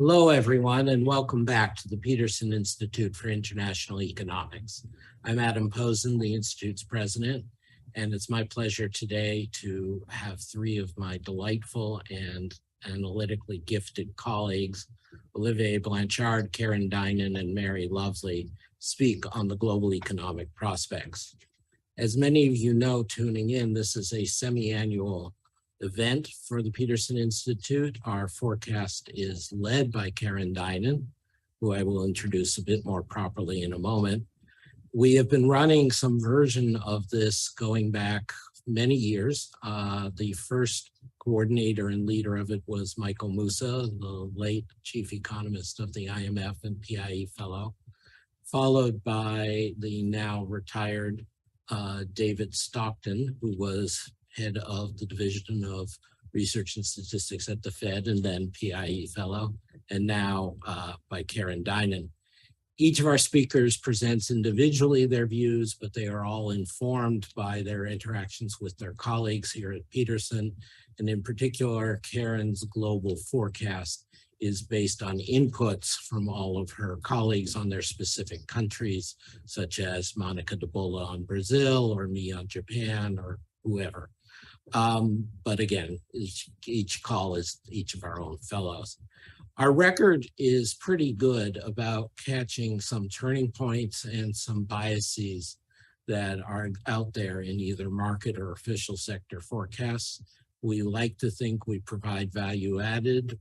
Hello, everyone, and welcome back to the Peterson Institute for International Economics. I'm Adam Posen, the Institute's president, and it's my pleasure today to have three of my delightful and analytically gifted colleagues, Olivier Blanchard, Karen Dynan, and Mary Lovely, speak on the global economic prospects. As many of you know, tuning in, this is a semi-annual event for the Peterson Institute. Our forecast is led by Karen Dynan, who I will introduce a bit more properly in a moment. We have been running some version of this going back many years. The first coordinator and leader of it was Michael Musa, the late chief economist of the IMF and PIIE fellow, followed by the now retired David Stockton, who was head of the Division of Research and Statistics at the Fed, and then PIIE fellow, and now by Karen Dynan. Each of our speakers presents individually their views, but they are all informed by their interactions with their colleagues here at Peterson. And in particular, Karen's global forecast is based on inputs from all of her colleagues on their specific countries, such as Monica de Bola on Brazil, or me on Japan, or whoever. But again, each call is each of our own fellows. Our record is pretty good about catching some turning points and some biases that are out there in either market or official sector forecasts. We like to think we provide value added.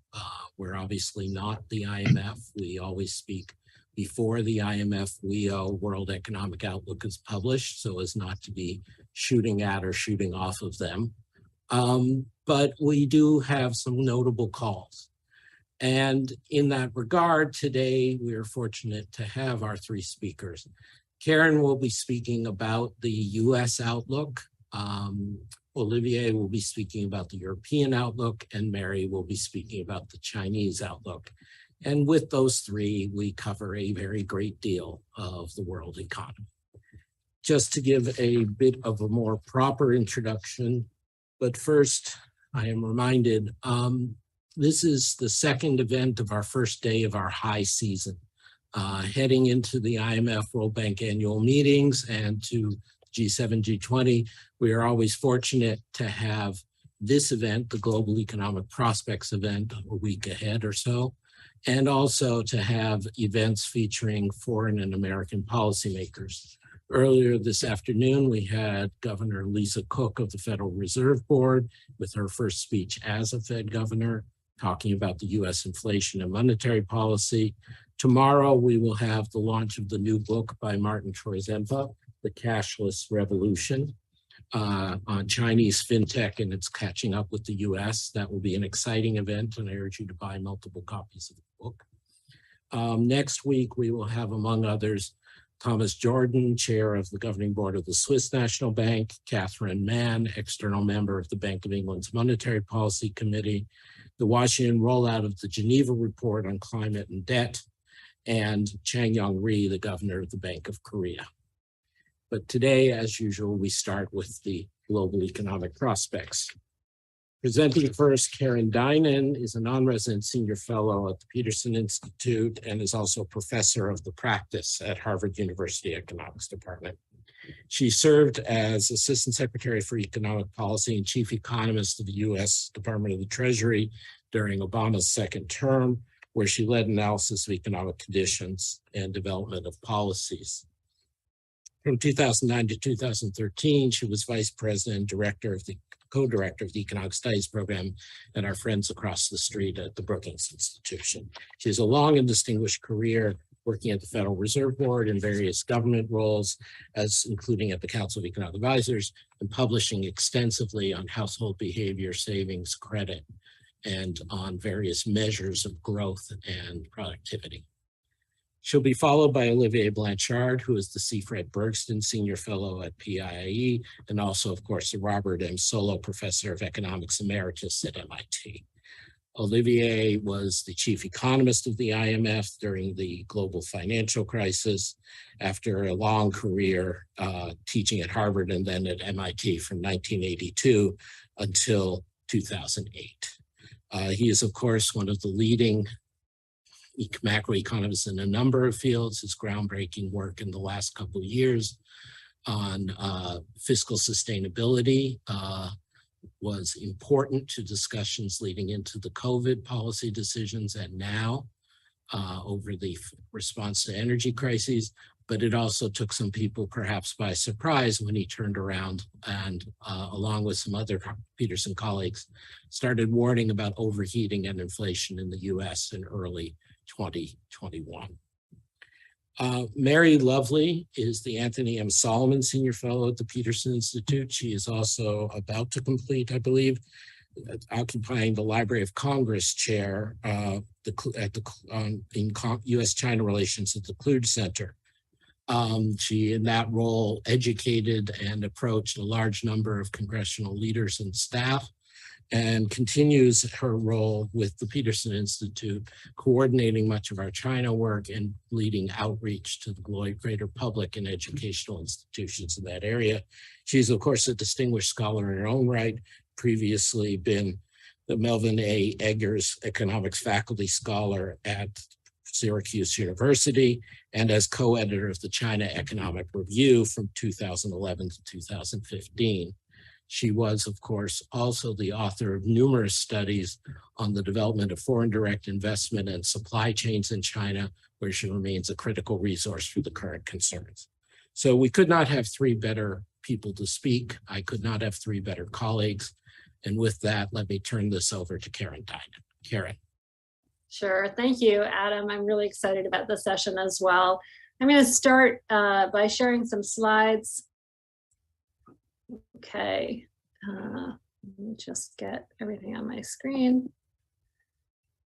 We're obviously not the IMF. We always speak before the IMF WEO World Economic Outlook is published, so as not to be shooting at or shooting off of them. But we do have some notable calls. And in that regard, today we're fortunate to have our three speakers. Karen will be speaking about the US outlook. Olivier will be speaking about the European outlook, and Mary will be speaking about the Chinese outlook. And with those three, we cover a very great deal of the world economy. Just to give a bit of a more proper introduction, but first I am reminded, this is the second event of our first day of our high season. Heading into the IMF World Bank annual meetings and to G7, G20, we are always fortunate to have this event, the Global Economic Prospects event, a week ahead or so, and also to have events featuring foreign and American policymakers. Earlier this afternoon, we had Governor Lisa Cook of the Federal Reserve Board with her first speech as a Fed governor, talking about the US inflation and monetary policy. Tomorrow, we will have the launch of the new book by Martin Troy-Zempa, The Cashless Revolution, on Chinese fintech and its catching up with the US. That will be an exciting event, and I urge you to buy multiple copies of the book. Next week, we will have, among others, Thomas Jordan, chair of the governing board of the Swiss National Bank, Catherine Mann, external member of the Bank of England's Monetary Policy Committee, the Washington rollout of the Geneva Report on Climate and Debt, and Chang Yong-ri, the governor of the Bank of Korea. But today, as usual, we start with the global economic prospects. Presenting first, Karen Dynan is a non-resident senior fellow at the Peterson Institute and is also professor of the practice at Harvard University Economics Department. She served as Assistant Secretary for Economic Policy and Chief Economist of the US Department of the Treasury during Obama's second term, where she led analysis of economic conditions and development of policies. From 2009 to 2013, she was vice president and co-director of the Economic Studies Program at our friends across the street at the Brookings Institution. She has a long and distinguished career working at the Federal Reserve Board in various government roles, including at the Council of Economic Advisors, and publishing extensively on household behavior, savings, credit, and on various measures of growth and productivity. She'll be followed by Olivier Blanchard, who is the C. Fred Bergsten Senior Fellow at PIIE, and also, of course, the Robert M. Solow Professor of Economics Emeritus at MIT. Olivier was the chief economist of the IMF during the global financial crisis, after a long career teaching at Harvard and then at MIT from 1982 until 2008. He is, of course, one of the leading macroeconomist in a number of fields. His groundbreaking work in the last couple of years on fiscal sustainability was important to discussions leading into the COVID policy decisions and now over the response to energy crises. But it also took some people perhaps by surprise when he turned around and along with some other Peterson colleagues, started warning about overheating and inflation in the US in early 2021. Mary Lovely is the Anthony M. Solomon Senior Fellow at the Peterson Institute. She is also about to complete, I believe, occupying the Library of Congress chair in U.S.-China relations at the Kluge Center. She, in that role, educated and approached a large number of congressional leaders and staff, and continues her role with the Peterson Institute, coordinating much of our China work and leading outreach to the greater public and educational institutions in that area. She's, of course, a distinguished scholar in her own right, previously been the Melvin A. Eggers Economics Faculty Scholar at Syracuse University, and as co-editor of the China Economic Review from 2011 to 2015. She was, of course, also the author of numerous studies on the development of foreign direct investment and supply chains in China, where she remains a critical resource for the current concerns. So we could not have three better people to speak. I could not have three better colleagues. And with that, let me turn this over to Karen Dynan. Karen. Sure, thank you, Adam. I'm really excited about this session as well. I'm going to start by sharing some slides. Okay, let me just get everything on my screen.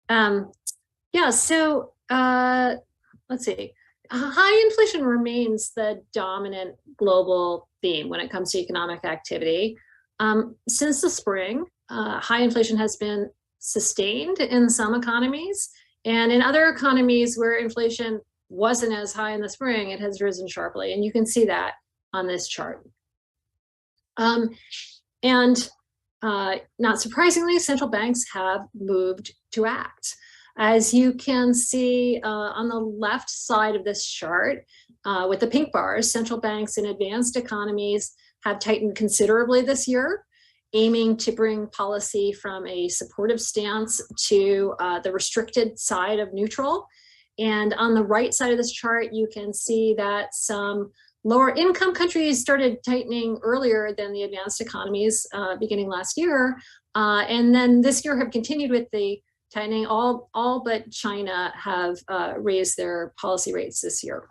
Yeah, so let's see. High inflation remains the dominant global theme when it comes to economic activity. Since the spring, high inflation has been sustained in some economies, and in other economies where inflation wasn't as high in the spring, it has risen sharply, and you can see that on this chart. Not surprisingly, central banks have moved to act. As you can see on the left side of this chart, with the pink bars, central banks in advanced economies have tightened considerably this year, aiming to bring policy from a supportive stance to the restricted side of neutral. And on the right side of this chart, you can see that some lower income countries started tightening earlier than the advanced economies beginning last year. And then this year have continued with the tightening. All but China have raised their policy rates this year.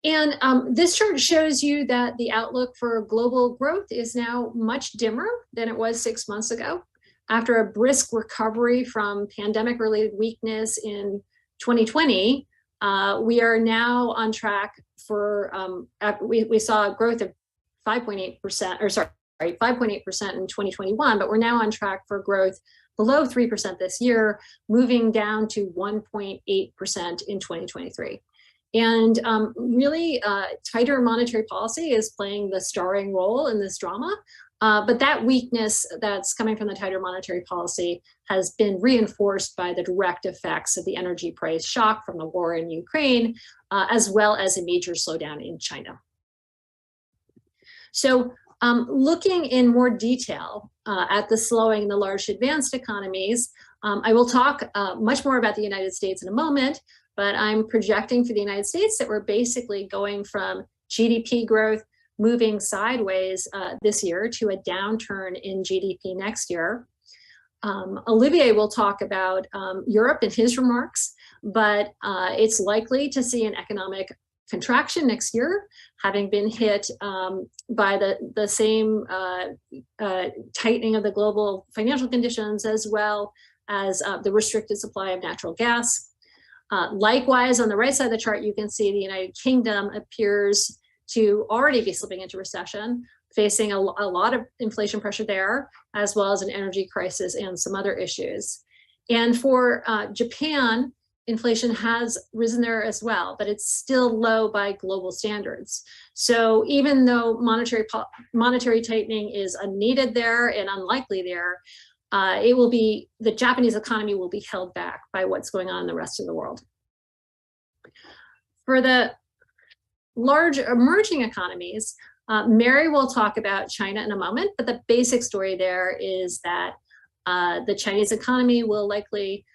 And this chart shows you that the outlook for global growth is now much dimmer than it was 6 months ago. After a brisk recovery from pandemic-related weakness in 2020, we are now on track for, we saw a growth of 5.8%, or sorry, 5.8% in 2021, but we're now on track for growth below 3% this year, moving down to 1.8% in 2023. And really tighter monetary policy is playing the starring role in this drama. But that weakness that's coming from the tighter monetary policy has been reinforced by the direct effects of the energy price shock from the war in Ukraine, as well as a major slowdown in China. So looking in more detail at the slowing in the large advanced economies, I will talk much more about the United States in a moment, but I'm projecting for the United States that we're basically going from GDP growth moving sideways this year to a downturn in GDP next year. Olivier will talk about Europe in his remarks, but it's likely to see an economic contraction next year, having been hit by the same tightening of the global financial conditions, as well as the restricted supply of natural gas. Likewise, on the right side of the chart, you can see the United Kingdom appears to already be slipping into recession, facing a lot of inflation pressure there, as well as an energy crisis and some other issues. And for Japan, inflation has risen there as well, but it's still low by global standards. So even though monetary tightening is unneeded there and unlikely there, the Japanese economy will be held back by what's going on in the rest of the world. For the large emerging economies, Mary will talk about China in a moment, but the basic story there is that the Chinese economy will likely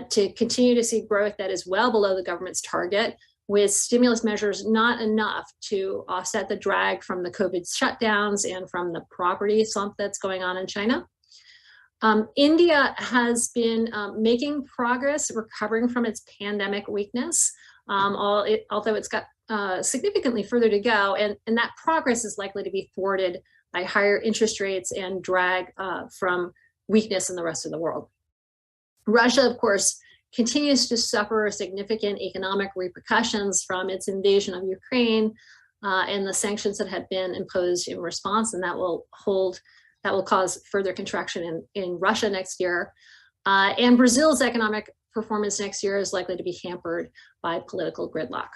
to continue to see growth that is well below the government's target, with stimulus measures not enough to offset the drag from the COVID shutdowns and from the property slump that's going on in China. India has been making progress recovering from its pandemic weakness, although it's got significantly further to go, and that progress is likely to be thwarted by higher interest rates and drag from weakness in the rest of the world. Russia, of course, continues to suffer significant economic repercussions from its invasion of Ukraine and the sanctions that have been imposed in response, and that will cause further contraction in Russia next year. And Brazil's economic performance next year is likely to be hampered by political gridlock.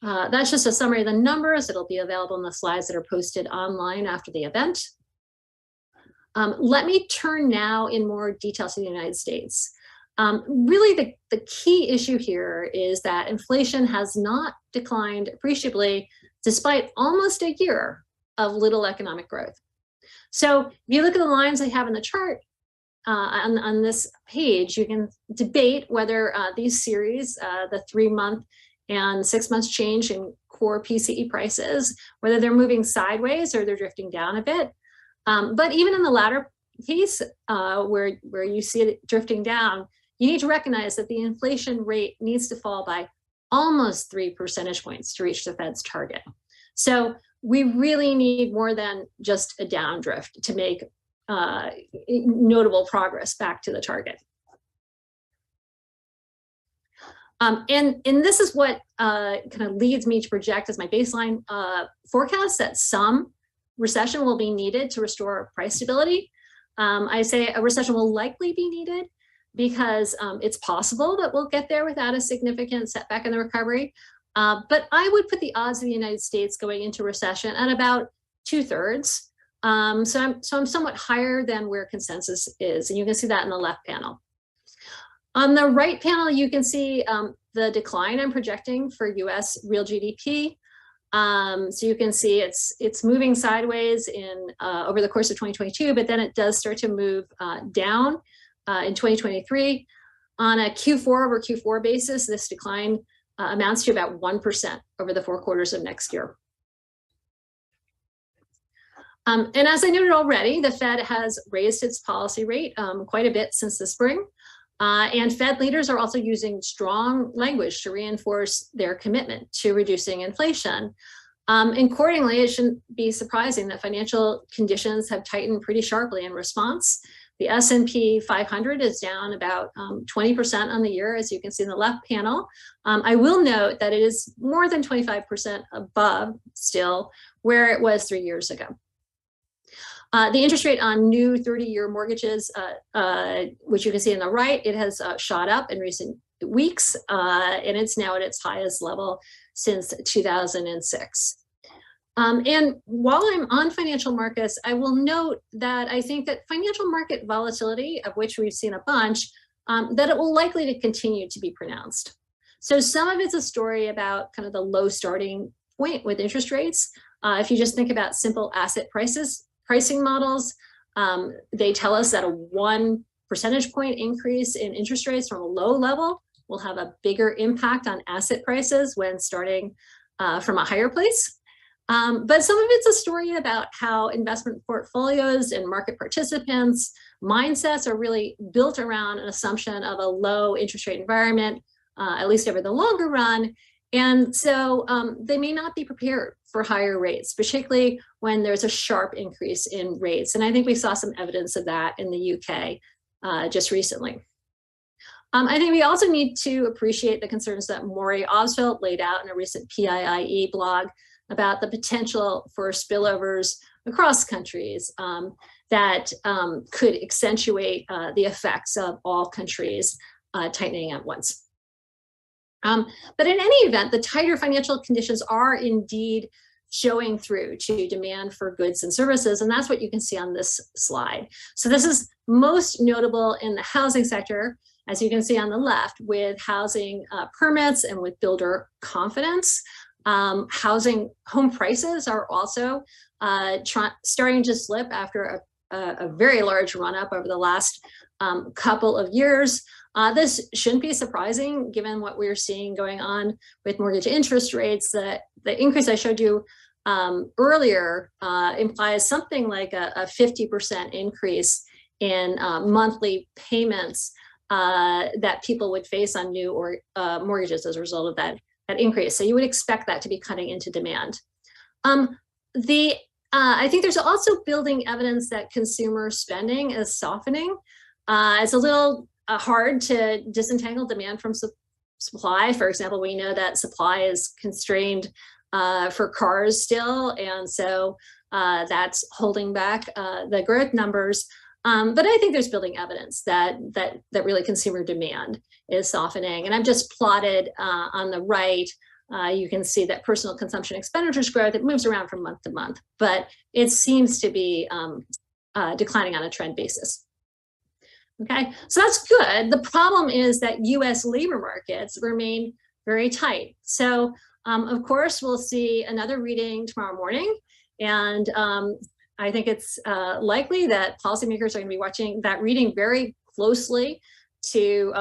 That's just a summary of the numbers. It'll be available in the slides that are posted online after the event. Let me turn now in more detail to the United States. Really, the key issue here is that inflation has not declined appreciably despite almost a year of little economic growth. So if you look at the lines I have in the chart on this page, you can debate whether these series, the 3-month and 6 months change in core PCE prices, whether they're moving sideways or they're drifting down a bit. But even in the latter case, where you see it drifting down, you need to recognize that the inflation rate needs to fall by almost 3 percentage points to reach the Fed's target. So we really need more than just a downdrift to make notable progress back to the target. And this is what kind of leads me to project as my baseline forecast that some recession will be needed to restore price stability. I say a recession will likely be needed because it's possible that we'll get there without a significant setback in the recovery. But I would put the odds of the United States going into recession at about 2/3. So I'm somewhat higher than where consensus is, and you can see that in the left panel. On the right panel, you can see the decline I'm projecting for US real GDP. So you can see it's moving sideways over the course of 2022, but then it does start to move down in 2023. On a Q4 over Q4 basis, this decline amounts to about 1% over the 4 quarters of next year. And as I noted already, the Fed has raised its policy rate quite a bit since the spring. And Fed leaders are also using strong language to reinforce their commitment to reducing inflation. Accordingly, it shouldn't be surprising that financial conditions have tightened pretty sharply in response. The S&P 500 is down about 20% on the year, as you can see in the left panel. I will note that it is more than 25% above still where it was 3 years ago. The interest rate on new 30-year mortgages, which you can see on the right, it has shot up in recent weeks, and it's now at its highest level since 2006. And while I'm on financial markets, I will note that I think that financial market volatility, of which we've seen a bunch, that it will likely to continue to be pronounced. So some of it's a story about kind of the low starting point with interest rates. If you just think about simple asset pricing models, they tell us that a 1 percentage point increase in interest rates from a low level will have a bigger impact on asset prices when starting from a higher place. But some of it's a story about how investment portfolios and market participants' mindsets are really built around an assumption of a low interest rate environment, at least over the longer run. And so they may not be prepared for higher rates, particularly when there's a sharp increase in rates. And I think we saw some evidence of that in the UK just recently. I think we also need to appreciate the concerns that Maury Oswald laid out in a recent PIIE blog about the potential for spillovers across countries that could accentuate the effects of all countries tightening at once. But in any event, the tighter financial conditions are indeed showing through to demand for goods and services. And that's what you can see on this slide. So this is most notable in the housing sector, as you can see on the left, with housing permits and with builder confidence. Housing home prices are also starting to slip after a very large run up over the last couple of years. This shouldn't be surprising given what we're seeing going on with mortgage interest rates. The increase I showed you earlier implies something like a 50% increase in monthly payments that people would face on new or mortgages as a result of that increase. So you would expect that to be cutting into demand. I think there's also building evidence that consumer spending is softening. It's a little hard to disentangle demand from supply. For example, we know that supply is constrained for cars still, and so that's holding back the growth numbers. But I think there's building evidence that really consumer demand is softening. And I've just plotted on the right. You can see that personal consumption expenditures growth, it moves around from month to month, but it seems to be declining on a trend basis. Okay, so that's good. The problem is that US labor markets remain very tight. So of course, we'll see another reading tomorrow morning. And I think it's likely that policymakers are going to be watching that reading very closely to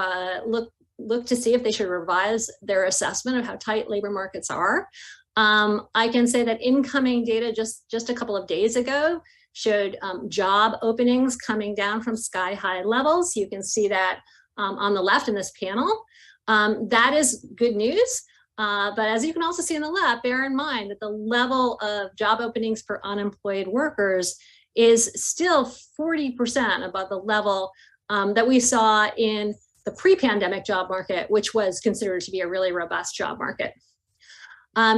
look to see if they should revise their assessment of how tight labor markets are. I can say that incoming data just a couple of days ago showed job openings coming down from sky high levels. You can see that on the left in this panel. That is good news. But as you can also see on the left, bear in mind that the level of job openings per unemployed workers is still 40% above the level that we saw in the pre-pandemic job market, which was considered to be a really robust job market.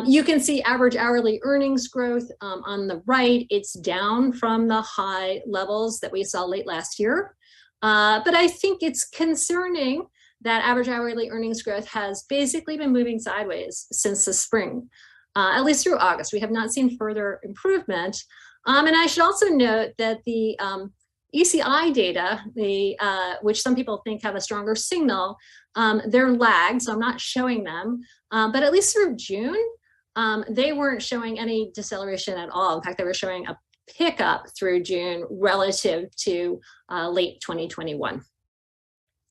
You can see average hourly earnings growth on the right. It's down from the high levels that we saw late last year. But I think it's concerning that average hourly earnings growth has basically been moving sideways since the spring, at least through August. We have not seen further improvement. And I should also note that the ECI data, which some people think have a stronger signal, they're lagged, so I'm not showing them. But at least through June, they weren't showing any deceleration at all. In fact, they were showing a pickup through June relative to late 2021.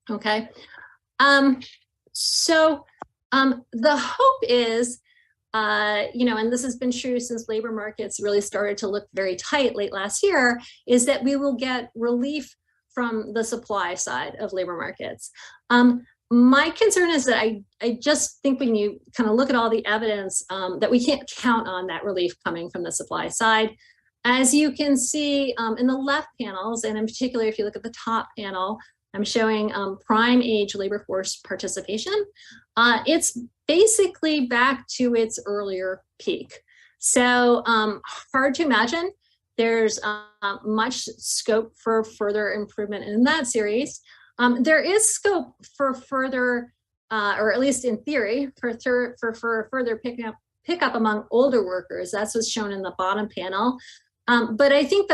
Okay. So the hope is, and this has been true since labor markets really started to look very tight late last year, is that we will get relief from the supply side of labor markets. My concern is that I just think when you kind of look at all the evidence that we can't count on that relief coming from the supply side. As you can see in the left panels, and in particular, if you look at the top panel, I'm showing prime age labor force participation. It's basically back to its earlier peak. So hard to imagine there's much scope for further improvement in that series. There is scope for further, or at least in theory, for further pickup among older workers. That's what's shown in the bottom panel. But I think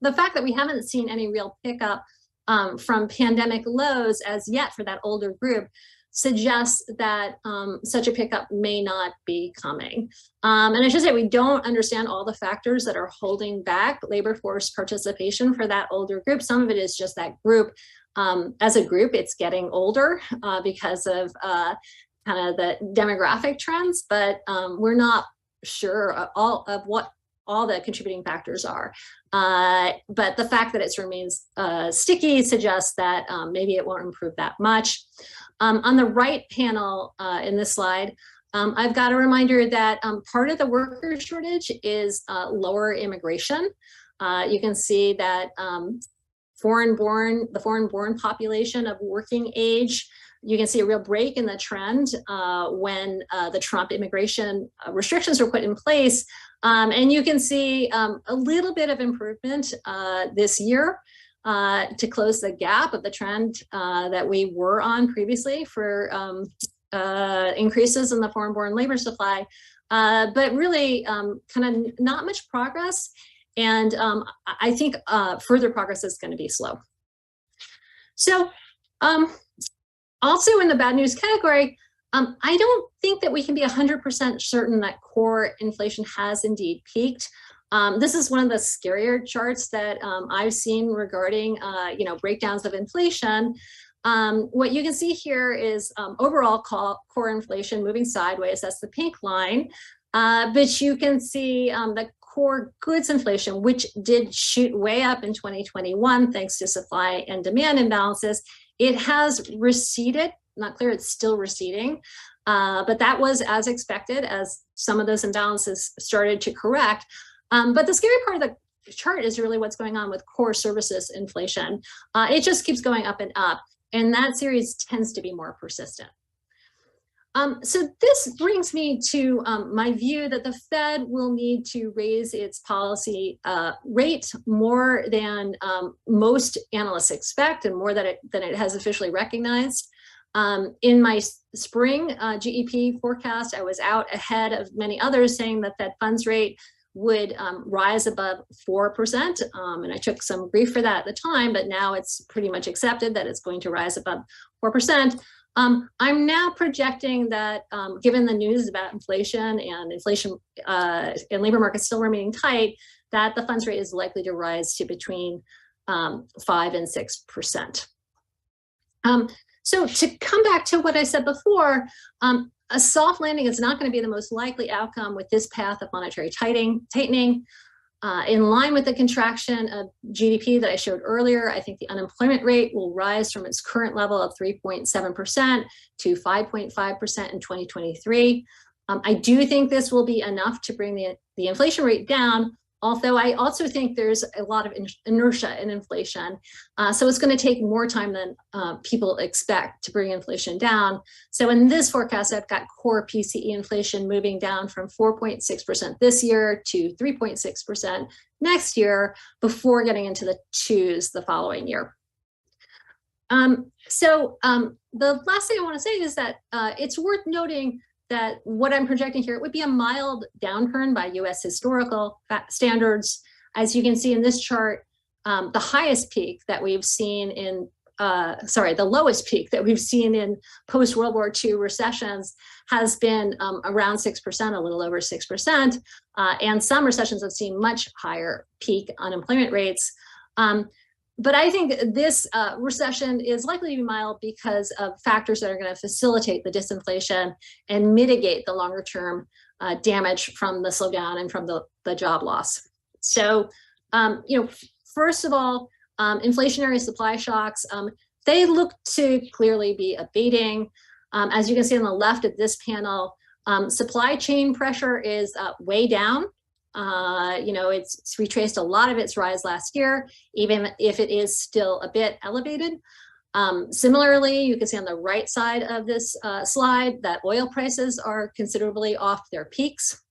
the fact that we haven't seen any real pickup from pandemic lows as yet for that older group suggests that such a pickup may not be coming. And I should say we don't understand all the factors that are holding back labor force participation for that older group. Some of it is just that group, as a group, it's getting older because of kind of the demographic trends, but we're not sure what all the contributing factors are. But the fact that it remains sticky suggests that maybe it won't improve that much. On the right panel in this slide, I've got a reminder that part of the worker shortage is lower immigration. You can see that the foreign-born population of working age, you can see a real break in the trend when the Trump immigration restrictions were put in place. And you can see a little bit of improvement this year to close the gap of the trend that we were on previously for increases in the foreign-born labor supply. but really kind of not much progress. And I think further progress is going to be slow. So also in the bad news category, I don't think that we can be 100% certain that core inflation has indeed peaked. This is one of the scarier charts that I've seen regarding, breakdowns of inflation. What you can see here is overall core inflation moving sideways. That's the pink line. But you can see the core goods inflation, which did shoot way up in 2021, thanks to supply and demand imbalances. It has receded. Not clear it's still receding, but that was as expected as some of those imbalances started to correct. But the scary part of the chart is really what's going on with core services inflation. It just keeps going up, and that series tends to be more persistent. So this brings me to my view that the Fed will need to raise its policy rate more than most analysts expect, and more than it has officially recognized. In my spring GEP forecast, I was out ahead of many others saying that Fed funds rate would rise above 4%. And I took some grief for that at the time, but now it's pretty much accepted that it's going to rise above 4%. I'm now projecting that given the news about inflation and labor markets still remaining tight, that the funds rate is likely to rise to between 5 and 6%. So to come back to what I said before, a soft landing is not going to be the most likely outcome with this path of monetary tightening. In line with the contraction of GDP that I showed earlier, I think the unemployment rate will rise from its current level of 3.7% to 5.5% in 2023. I do think this will be enough to bring the inflation rate down, although I also think there's a lot of inertia in inflation. So it's going to take more time than people expect to bring inflation down. So in this forecast, I've got core PCE inflation moving down from 4.6% this year to 3.6% next year before getting into the 2s the following year. The last thing I want to say is that it's worth noting that what I'm projecting here, it would be a mild downturn by US historical standards. As you can see in this chart, the highest peak that we've seen in, the lowest peak that we've seen in post-World War II recessions has been around 6%, a little over 6%. And some recessions have seen much higher peak unemployment rates. But I think this recession is likely to be mild because of factors that are going to facilitate the disinflation and mitigate the longer term damage from the slowdown and from the job loss. So, first of all, inflationary supply shocks, they look to clearly be abating. As you can see on the left of this panel, supply chain pressure is way down. It's retraced a lot of its rise last year, even if it is still a bit elevated. Similarly, you can see on the right side of this slide that oil prices are considerably off their peaks.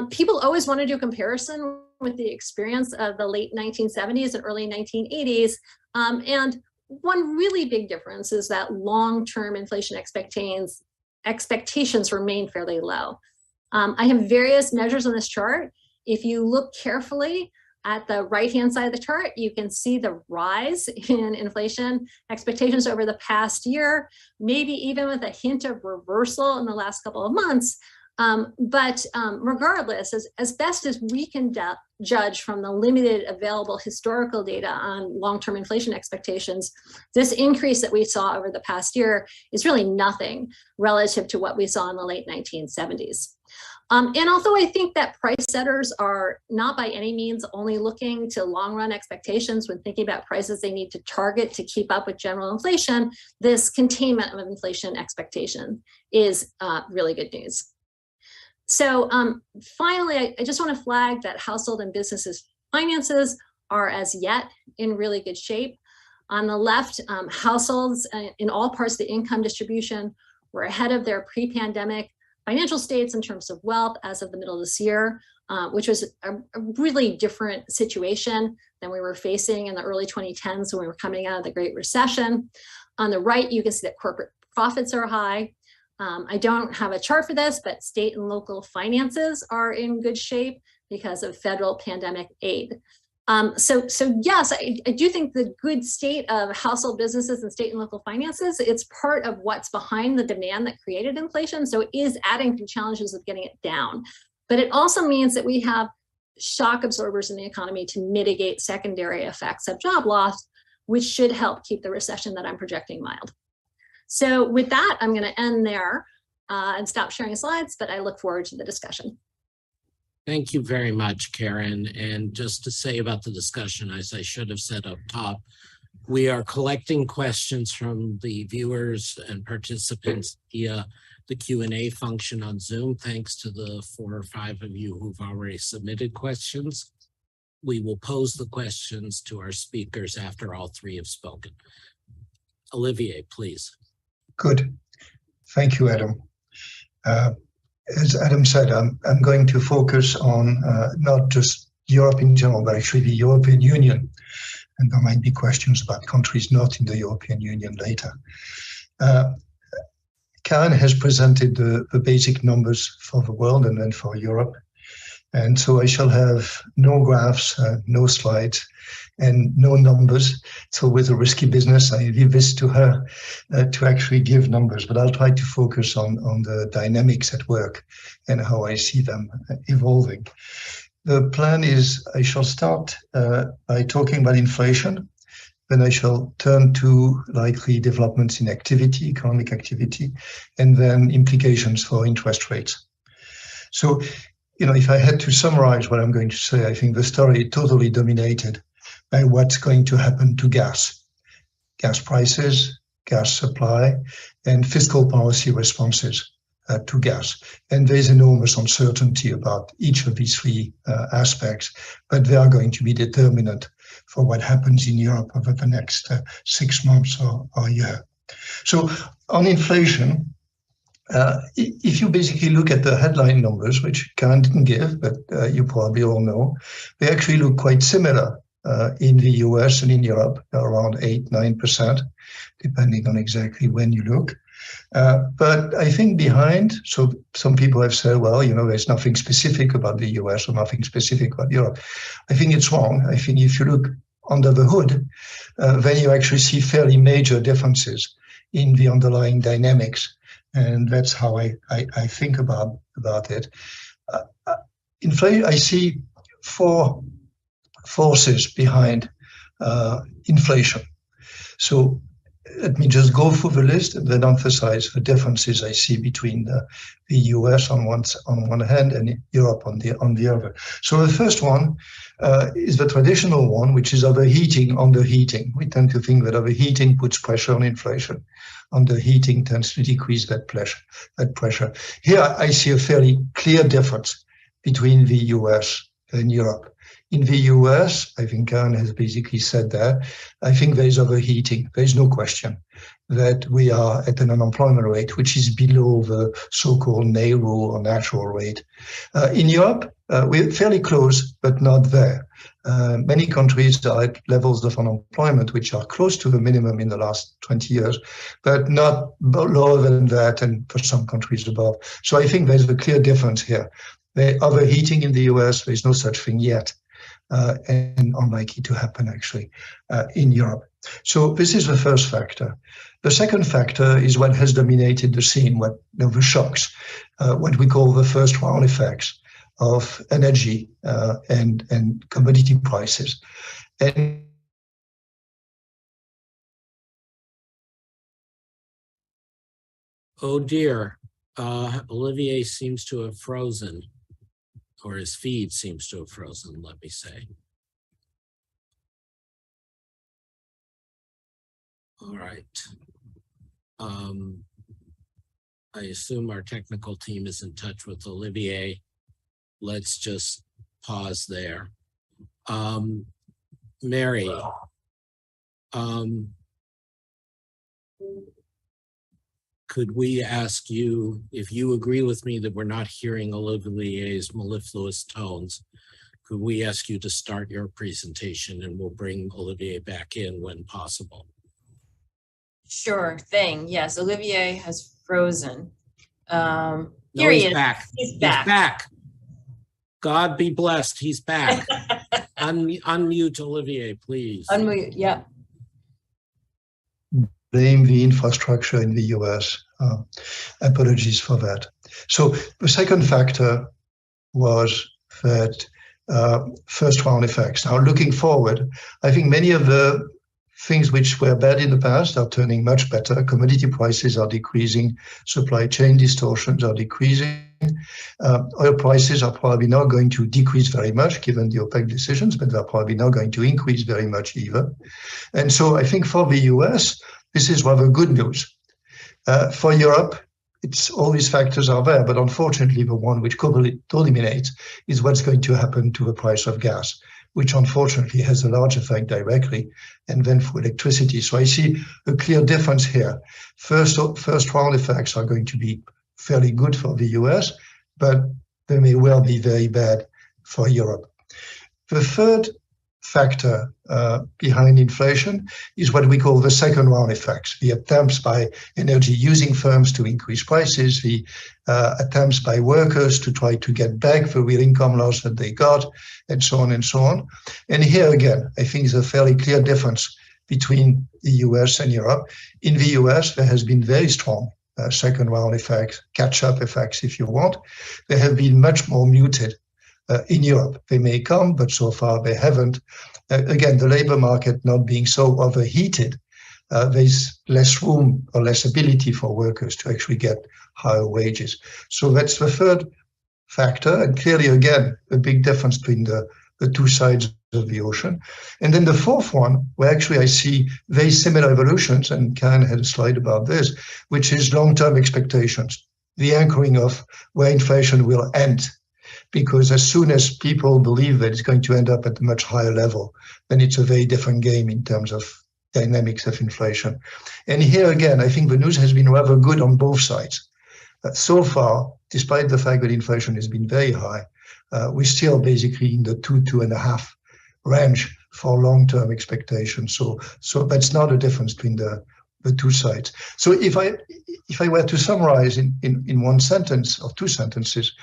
People always want to do a comparison with the experience of the late 1970s and early 1980s. And one really big difference is that long-term inflation expectations remain fairly low. I have various measures on this chart. If you look carefully at the right-hand side of the chart, you can see the rise in inflation expectations over the past year, maybe even with a hint of reversal in the last couple of months. But regardless, as best as we can judge from the limited available historical data on long-term inflation expectations, this increase that we saw over the past year is really nothing relative to what we saw in the late 1970s. And although I think that price setters are not by any means only looking to long-run expectations when thinking about prices they need to target to keep up with general inflation, this containment of inflation expectation is really good news. So finally, I just want to flag that household and businesses' finances are as yet in really good shape. On the left, households in all parts of the income distribution were ahead of their pre-pandemic financial states in terms of wealth as of the middle of this year, which was a really different situation than we were facing in the early 2010s when we were coming out of the Great Recession. On the right, you can see that corporate profits are high. I don't have a chart for this, but state and local finances are in good shape because of federal pandemic aid. So yes, I do think the good state of household businesses and state and local finances, it's part of what's behind the demand that created inflation. So it is adding to challenges of getting it down. But it also means that we have shock absorbers in the economy to mitigate secondary effects of job loss, which should help keep the recession that I'm projecting mild. So with that, I'm going to end there and stop sharing slides, but I look forward to the discussion. Thank you very much, Karen. And just to say about the discussion, as I should have said up top, we are collecting questions from the viewers and participants via the Q&A function on Zoom. Thanks to the 4 or 5 of you who've already submitted questions. We will pose the questions to our speakers after all 3 have spoken. Olivier, please. Good. Thank you, Adam. As Adam said, I'm going to focus on not just Europe in general, but actually the European Union. And there might be questions about countries not in the European Union later. Karen has presented the basic numbers for the world and then for Europe. And so I shall have no graphs, no slides, and no numbers. So with a risky business, I leave this to her to actually give numbers, but I'll try to focus on the dynamics at work and how I see them evolving. The plan is I shall start by talking about inflation, then I shall turn to likely developments in activity, economic activity, and then implications for interest rates. So, if I had to summarize what I'm going to say, I think the story is totally dominated by what's going to happen to gas prices, gas supply, and fiscal policy responses to gas. And there's enormous uncertainty about each of these 3 aspects, but they are going to be determinant for what happens in Europe over the next 6 months or a year. So on inflation, if you basically look at the headline numbers, which Karen didn't give, but you probably all know, they actually look quite similar in the US and in Europe, around 8–9%, depending on exactly when you look. But I think behind, so some people have said, well, there's nothing specific about the US or nothing specific about Europe. I think it's wrong. I think if you look under the hood, then you actually see fairly major differences in the underlying dynamics. And that's how I think about it. Inflation, I see 4 forces behind inflation. So let me just go through the list and then emphasize the differences I see between the US on one hand and Europe on the other. So the first one is the traditional one, which is overheating, underheating. We tend to think that overheating puts pressure on inflation. Underheating tends to decrease that pressure. Here I see a fairly clear difference between the US and Europe. In the US, I think Karen has basically said that, I think there is overheating. There is no question that we are at an unemployment rate which is below the so-called NAIRU or natural rate. In Europe, we're fairly close, but not there. Many countries are at levels of unemployment which are close to the minimum in the last 20 years, but not lower than that, and for some countries above. So I think there's a clear difference here. The overheating in the US, there's no such thing yet. And unlikely to happen actually in Europe. So this is the first factor. The second factor is what has dominated the scene, the shocks, what we call the first round effects of energy and commodity prices. And oh dear, Olivier seems to have frozen. Or his feed seems to have frozen, let me say. All right. I assume our technical team is in touch with Olivier. Let's just pause there. Mary, could we ask you, if you agree with me that we're not hearing Olivier's mellifluous tones, could we ask you to start your presentation and we'll bring Olivier back in when possible? Sure thing. Yes, Olivier has frozen. No, Here he he's is. back. He's He's back. back. God be blessed. He's back. Unmute Olivier, please. Unmute. Yep. Blame the infrastructure in the US. Apologies for that. So the second factor was that first round effects. Now looking forward, I think many of the things which were bad in the past are turning much better. Commodity prices are decreasing, supply chain distortions are decreasing. Oil prices are probably not going to decrease very much given the OPEC decisions, but they're probably not going to increase very much either. And so I think for the US, this is rather good news. For Europe, all these factors are there, but unfortunately the one which dominates is what's going to happen to the price of gas, which unfortunately has a large effect directly, and then for electricity. So I see a clear difference here. First round effects are going to be fairly good for the US, but they may well be very bad for Europe. The third factor behind inflation is what we call the second round effects, the attempts by energy using firms to increase prices, the attempts by workers to try to get back the real income loss that they got, and so on and so on. And here again, I think there's a fairly clear difference between the US and Europe. In the US, there has been very strong second round effects, catch-up effects if you want. They have been much more muted in Europe. They may come, but so far they haven't. Again, the labor market not being so overheated, there's less room or less ability for workers to actually get higher wages. So that's the third factor, and clearly, again, a big difference between the two sides of the ocean. And then the fourth one, where actually I see very similar evolutions, and Karen had a slide about this, which is long-term expectations, the anchoring of where inflation will end. Because as soon as people believe that it's going to end up at a much higher level, then it's a very different game in terms of dynamics of inflation. And here again, I think the news has been rather good on both sides. So far, despite the fact that inflation has been very high, we're still basically in the 2.5 range for long-term expectations. So that's not a difference between the two sides. So if I were to summarize in one sentence or two sentences,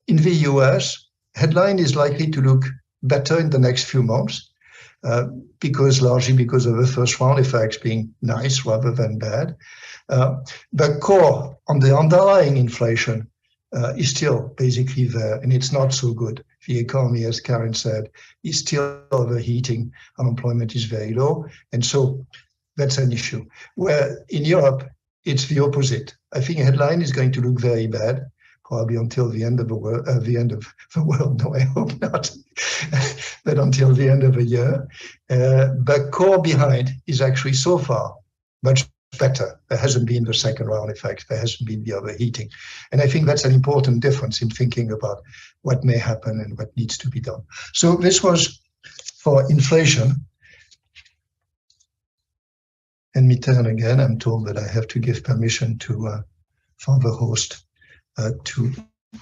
in the US, headline is likely to look better in the next few months, largely because of the first round effects being nice rather than bad. But core on the underlying inflation is still basically there, and it's not so good. The economy, as Karen said, is still overheating. Unemployment is very low, and so that's an issue. Where in Europe, it's the opposite. I think headline is going to look very bad, probably until the end of the world. No, I hope not, but until the end of the year. But core behind is actually so far much better. There hasn't been the second round effect. There hasn't been the overheating. And I think that's an important difference in thinking about what may happen and what needs to be done. So this was for inflation. And me turn again, I'm told that I have to give permission to for the host to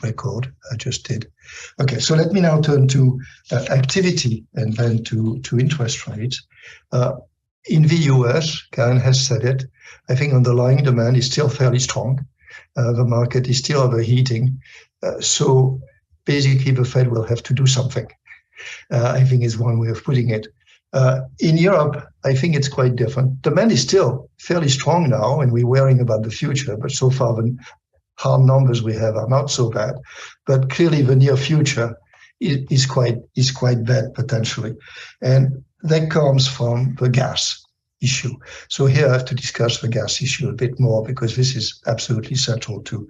record. I just did. Okay, so let me now turn to activity and then to interest rates. In the US, Karen has said it, I think underlying demand is still fairly strong. The market is still overheating. So basically the Fed will have to do something, I think is one way of putting it. In Europe, I think it's quite different. Demand is still fairly strong now, and we're worrying about the future, but so far the hard numbers we have are not so bad. But clearly the near future is quite bad potentially. And that comes from the gas issue. So here I have to discuss the gas issue a bit more because this is absolutely central to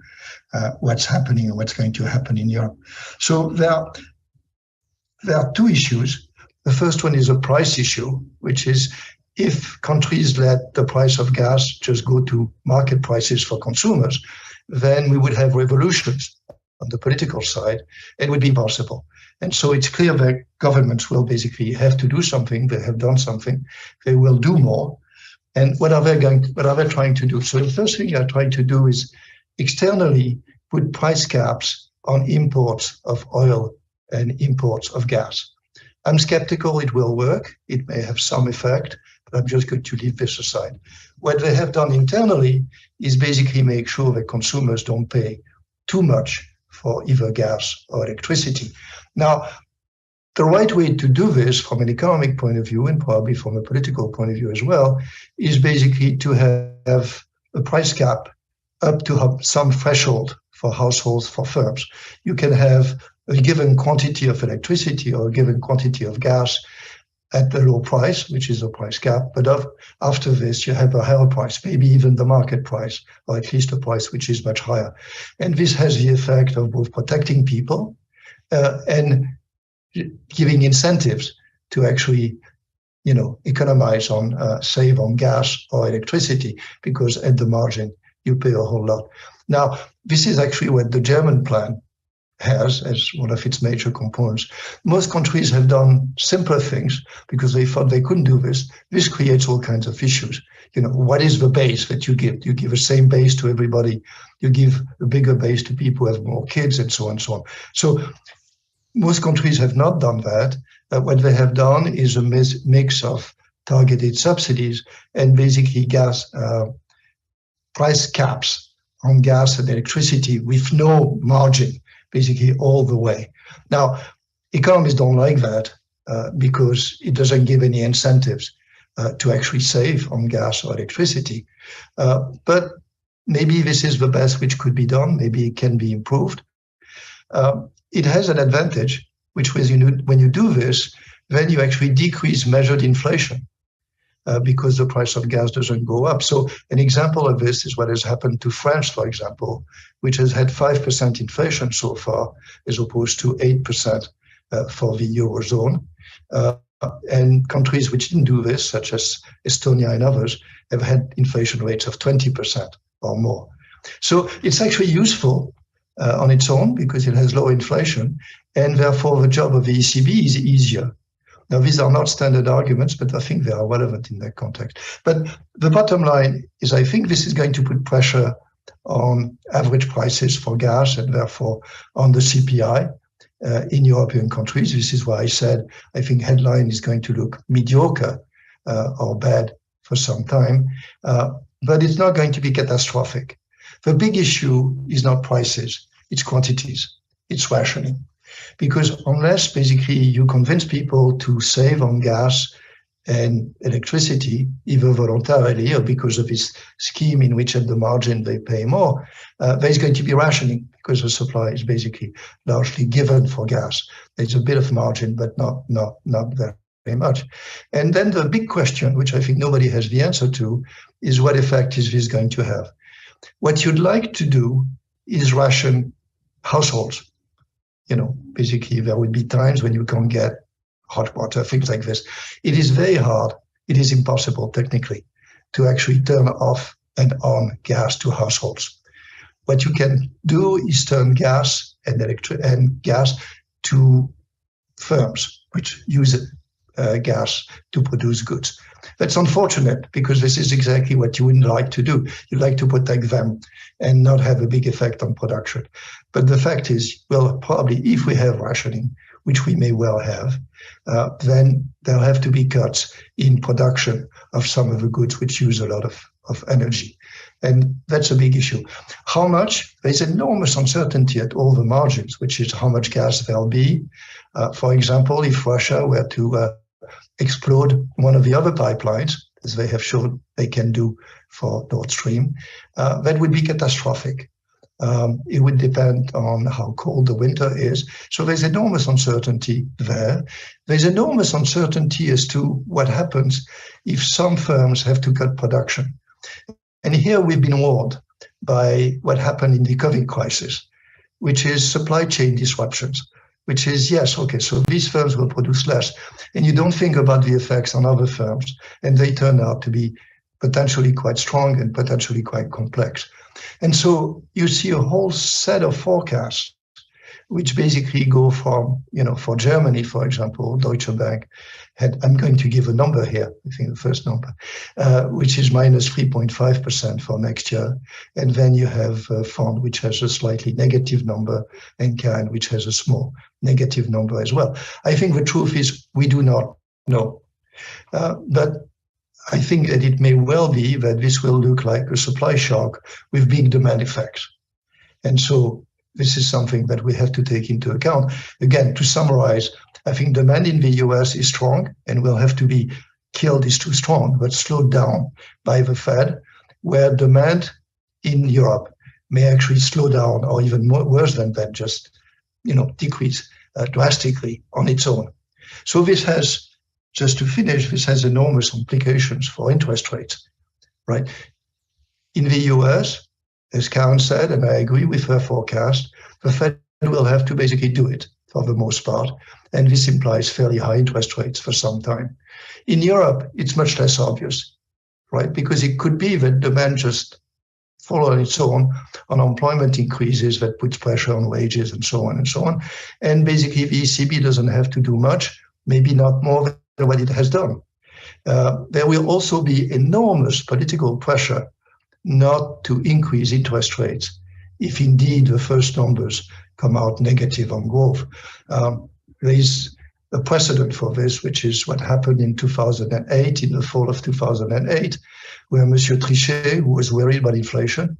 what's happening and what's going to happen in Europe. So there are two issues. The first one is a price issue, which is if countries let the price of gas just go to market prices for consumers, then we would have revolutions on the political side. It would be impossible. And so it's clear that governments will basically have to do something. They have done something. They will do more. And what are they trying to do? So the first thing they're trying to do is externally put price caps on imports of oil and imports of gas. I'm skeptical it will work. It may have some effect, I'm just going to leave this aside. What they have done internally is basically make sure that consumers don't pay too much for either gas or electricity. Now, the right way to do this from an economic point of view, and probably from a political point of view as well, is basically to have a price cap up to some threshold for households, for firms. You can have a given quantity of electricity or a given quantity of gas at the low price, which is a price cap, but after this you have a higher price, maybe even the market price, or at least a price which is much higher. And this has the effect of both protecting people and giving incentives to actually, economize on, save on gas or electricity, because at the margin you pay a whole lot. Now, this is actually what the German plan has as one of its major components. Most countries have done simpler things because they thought they couldn't do this. This creates all kinds of issues. What is the base that you give? You give the same base to everybody. You give a bigger base to people who have more kids, and so on and so on. So most countries have not done that. What they have done is a mix of targeted subsidies and basically gas price caps on gas and electricity with no margin, basically all the way. Now, economists don't like that because it doesn't give any incentives to actually save on gas or electricity. But maybe this is the best which could be done. Maybe it can be improved. It has an advantage, which is when you do this, then you actually decrease measured inflation because the price of gas doesn't go up. So an example of this is what has happened to France, for example, which has had 5% inflation so far, as opposed to 8% for the Eurozone. And countries which didn't do this, such as Estonia and others, have had inflation rates of 20% or more. So it's actually useful on its own because it has low inflation, and therefore the job of the ECB is easier. Now, these are not standard arguments, but I think they are relevant in that context. But the bottom line is I think this is going to put pressure on average prices for gas and therefore on the CPI in European countries. This is why I said I think headline is going to look mediocre or bad for some time, but it's not going to be catastrophic. The big issue is not prices, it's quantities, it's rationing. Because unless basically you convince people to save on gas and electricity, either voluntarily or because of this scheme in which at the margin they pay more, there's going to be rationing because the supply is basically largely given for gas. There's a bit of margin, but not very much. And then the big question, which I think nobody has the answer to, is what effect is this going to have? What you'd like to do is ration households. Basically there would be times when you can't get hot water, things like this. It is very hard, it is impossible technically, to actually turn off and on gas to households. What you can do is turn gas and gas to firms which use gas to produce goods. That's unfortunate because this is exactly what you wouldn't like to do. You'd like to protect them and not have a big effect on production. But the fact is, well, probably if we have rationing, which we may well have, then there'll have to be cuts in production of some of the goods which use a lot of energy. And that's a big issue. How much? There's enormous uncertainty at all the margins, which is how much gas there'll be. For example, if Russia were to explode one of the other pipelines, as they have shown they can do for Nord Stream, that would be catastrophic. It would depend on how cold the winter is. So there's enormous uncertainty there. There's enormous uncertainty as to what happens if some firms have to cut production. And here we've been warned by what happened in the COVID crisis, which is supply chain disruptions, which is, yes, okay, so these firms will produce less. And you don't think about the effects on other firms, and they turn out to be potentially quite strong and potentially quite complex. And so you see a whole set of forecasts which basically go from, for Germany, for example, Deutsche Bank had, I'm going to give a number here, I think the first number, which is minus 3.5% for next year. And then you have a fund which has a slightly negative number, and Karen, which has a small negative number as well. I think the truth is we do not know. But I think that it may well be that this will look like a supply shock with big demand effects. And so this is something that we have to take into account. Again, to summarize, I think demand in the US is strong and will have to be killed is too strong, but slowed down by the Fed, where demand in Europe may actually slow down or even worse than that, just decrease drastically on its own. So this has, just to finish, this has enormous implications for interest rates, right? In the US, as Karen said, and I agree with her forecast, the Fed will have to basically do it for the most part, and this implies fairly high interest rates for some time. In Europe, it's much less obvious, right? Because it could be that demand just follows on its own, unemployment increases, that puts pressure on wages and so on and so on. And basically, the ECB doesn't have to do much, maybe not more than what it has done. There will also be enormous political pressure not to increase interest rates if indeed the first numbers come out negative on growth. There is a precedent for this, which is what happened in 2008, in the fall of 2008, where Monsieur Trichet, who was worried about inflation,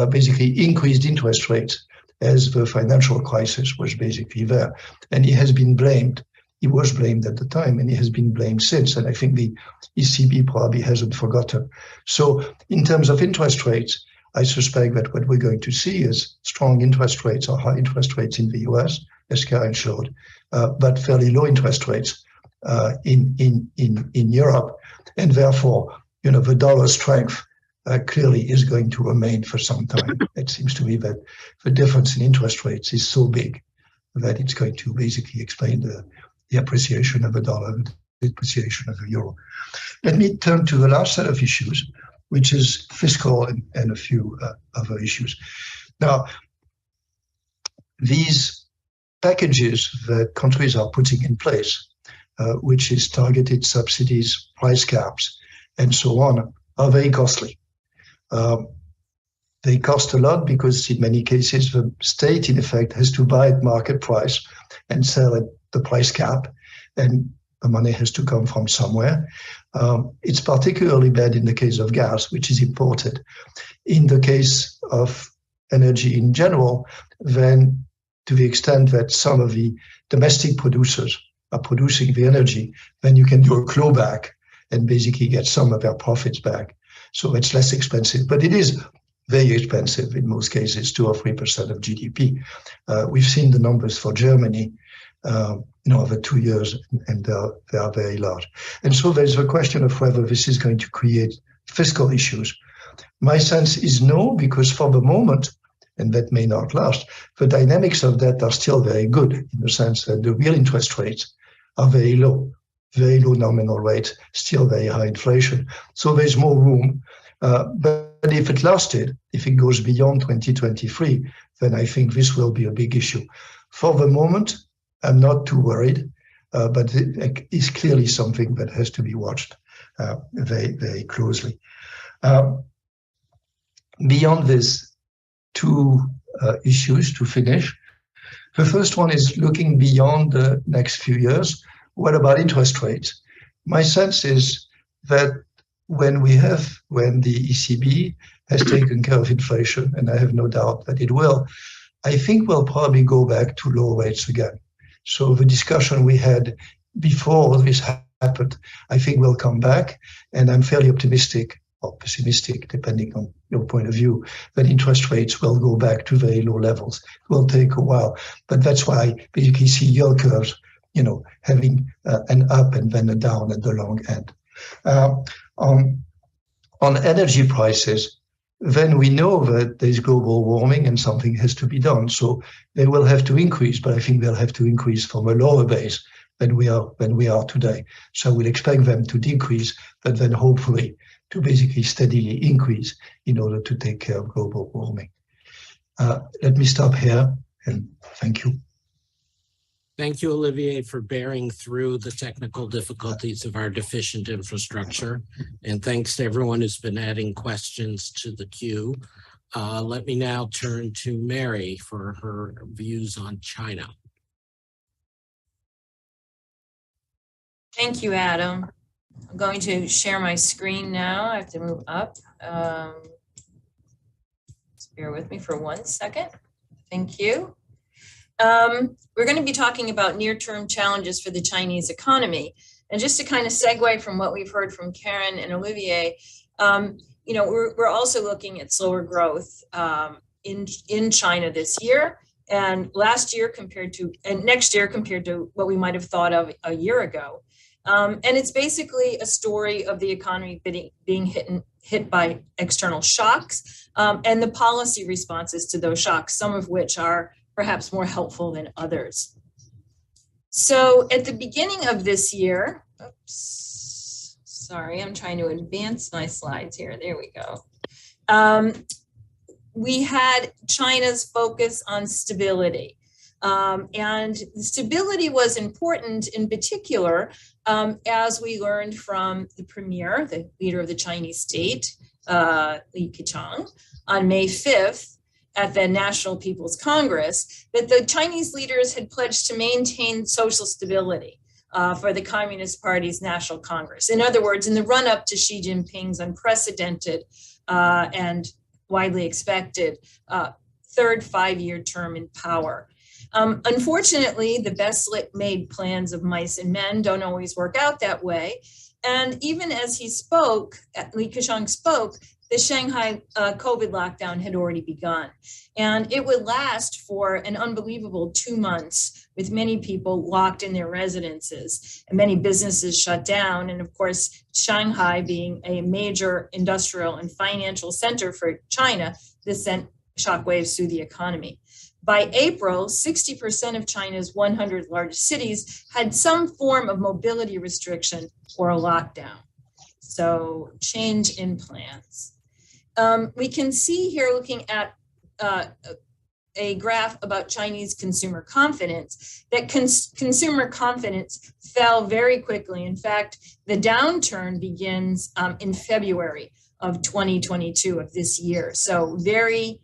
basically increased interest rates as the financial crisis was basically there. And he has been blamed. He was blamed at the time, and he has been blamed since. And I think the ECB probably hasn't forgotten. So in terms of interest rates, I suspect that what we're going to see is strong interest rates or high interest rates in the US, as Karen showed, but fairly low interest rates in Europe. And therefore, the dollar strength clearly is going to remain for some time. It seems to me that the difference in interest rates is so big that it's going to basically explain the appreciation of the dollar, the depreciation of the euro. Let me turn to the last set of issues, which is fiscal and a few other issues. Now, these packages that countries are putting in place, which is targeted subsidies, price caps, and so on, are very costly. They cost a lot because in many cases, the state, in effect, has to buy at market price and sell at the price cap, and the money has to come from somewhere. It's particularly bad in the case of gas, which is imported. In the case of energy in general, then to the extent that some of the domestic producers are producing the energy, then you can do a clawback and basically get some of their profits back. So it's less expensive, but it is very expensive in most cases, 2 or 3% of GDP. We've seen the numbers for Germany, over 2 years, and they are very large. And so there's a question of whether this is going to create fiscal issues. My sense is no, because for the moment, and that may not last, the dynamics of that are still very good in the sense that the real interest rates are very low nominal rates, still very high inflation. So there's more room. But if it lasted, if it goes beyond 2023, then I think this will be a big issue. For the moment, I'm not too worried, but it is clearly something that has to be watched very, very closely. Beyond these two issues to finish, the first one is looking beyond the next few years. What about interest rates? My sense is that when the ECB has taken care of inflation, and I have no doubt that it will, I think we'll probably go back to low rates again. So the discussion we had before this happened, I think will come back, and I'm fairly optimistic or pessimistic, depending on your point of view, that interest rates will go back to very low levels. It will take a while, but that's why basically see yield curves, having an up and then a down at the long end. On energy prices, then we know that there's global warming and something has to be done. So they will have to increase, but I think they'll have to increase from a lower base than we are today. So we'll expect them to decrease, but then hopefully to basically steadily increase in order to take care of global warming. Let me stop here and thank you. Thank you, Olivier, for bearing through the technical difficulties of our deficient infrastructure. And thanks to everyone who's been adding questions to the queue. Let me now turn to Mary for her views on China. Thank you, Adam. I'm going to share my screen now. I have to move up. Just bear with me for 1 second. Thank you. We're going to be talking about near-term challenges for the Chinese economy. And just to kind of segue from what we've heard from Karen and Olivier, you know, we're also looking at slower growth in China this year and last year compared to, and next year compared to what we might have thought of a year ago. And it's basically a story of the economy being hit by external shocks and the policy responses to those shocks, some of which are perhaps more helpful than others. So at the beginning of this year, oops, sorry, I'm trying to advance my slides here. There we go. We had China's focus on stability. And stability was important in particular, as we learned from the premier, the leader of the Chinese state, Li Keqiang, on May 5th at the National People's Congress, that the Chinese leaders had pledged to maintain social stability for the Communist Party's National Congress. In other words, in the run-up to Xi Jinping's unprecedented and widely expected third five-year term in power. Unfortunately, the best made plans of mice and men don't always work out that way. And even as he spoke, Li Keqiang spoke, the Shanghai COVID lockdown had already begun. And it would last for an unbelievable 2 months, with many people locked in their residences and many businesses shut down. And of course, Shanghai being a major industrial and financial center for China, this sent shockwaves through the economy. By April, 60% of China's 100 largest cities had some form of mobility restriction or a lockdown. So change in plans. We can see here, looking at a graph about Chinese consumer confidence, that consumer confidence fell very quickly. In fact, the downturn begins in February of 2022 of this year. So very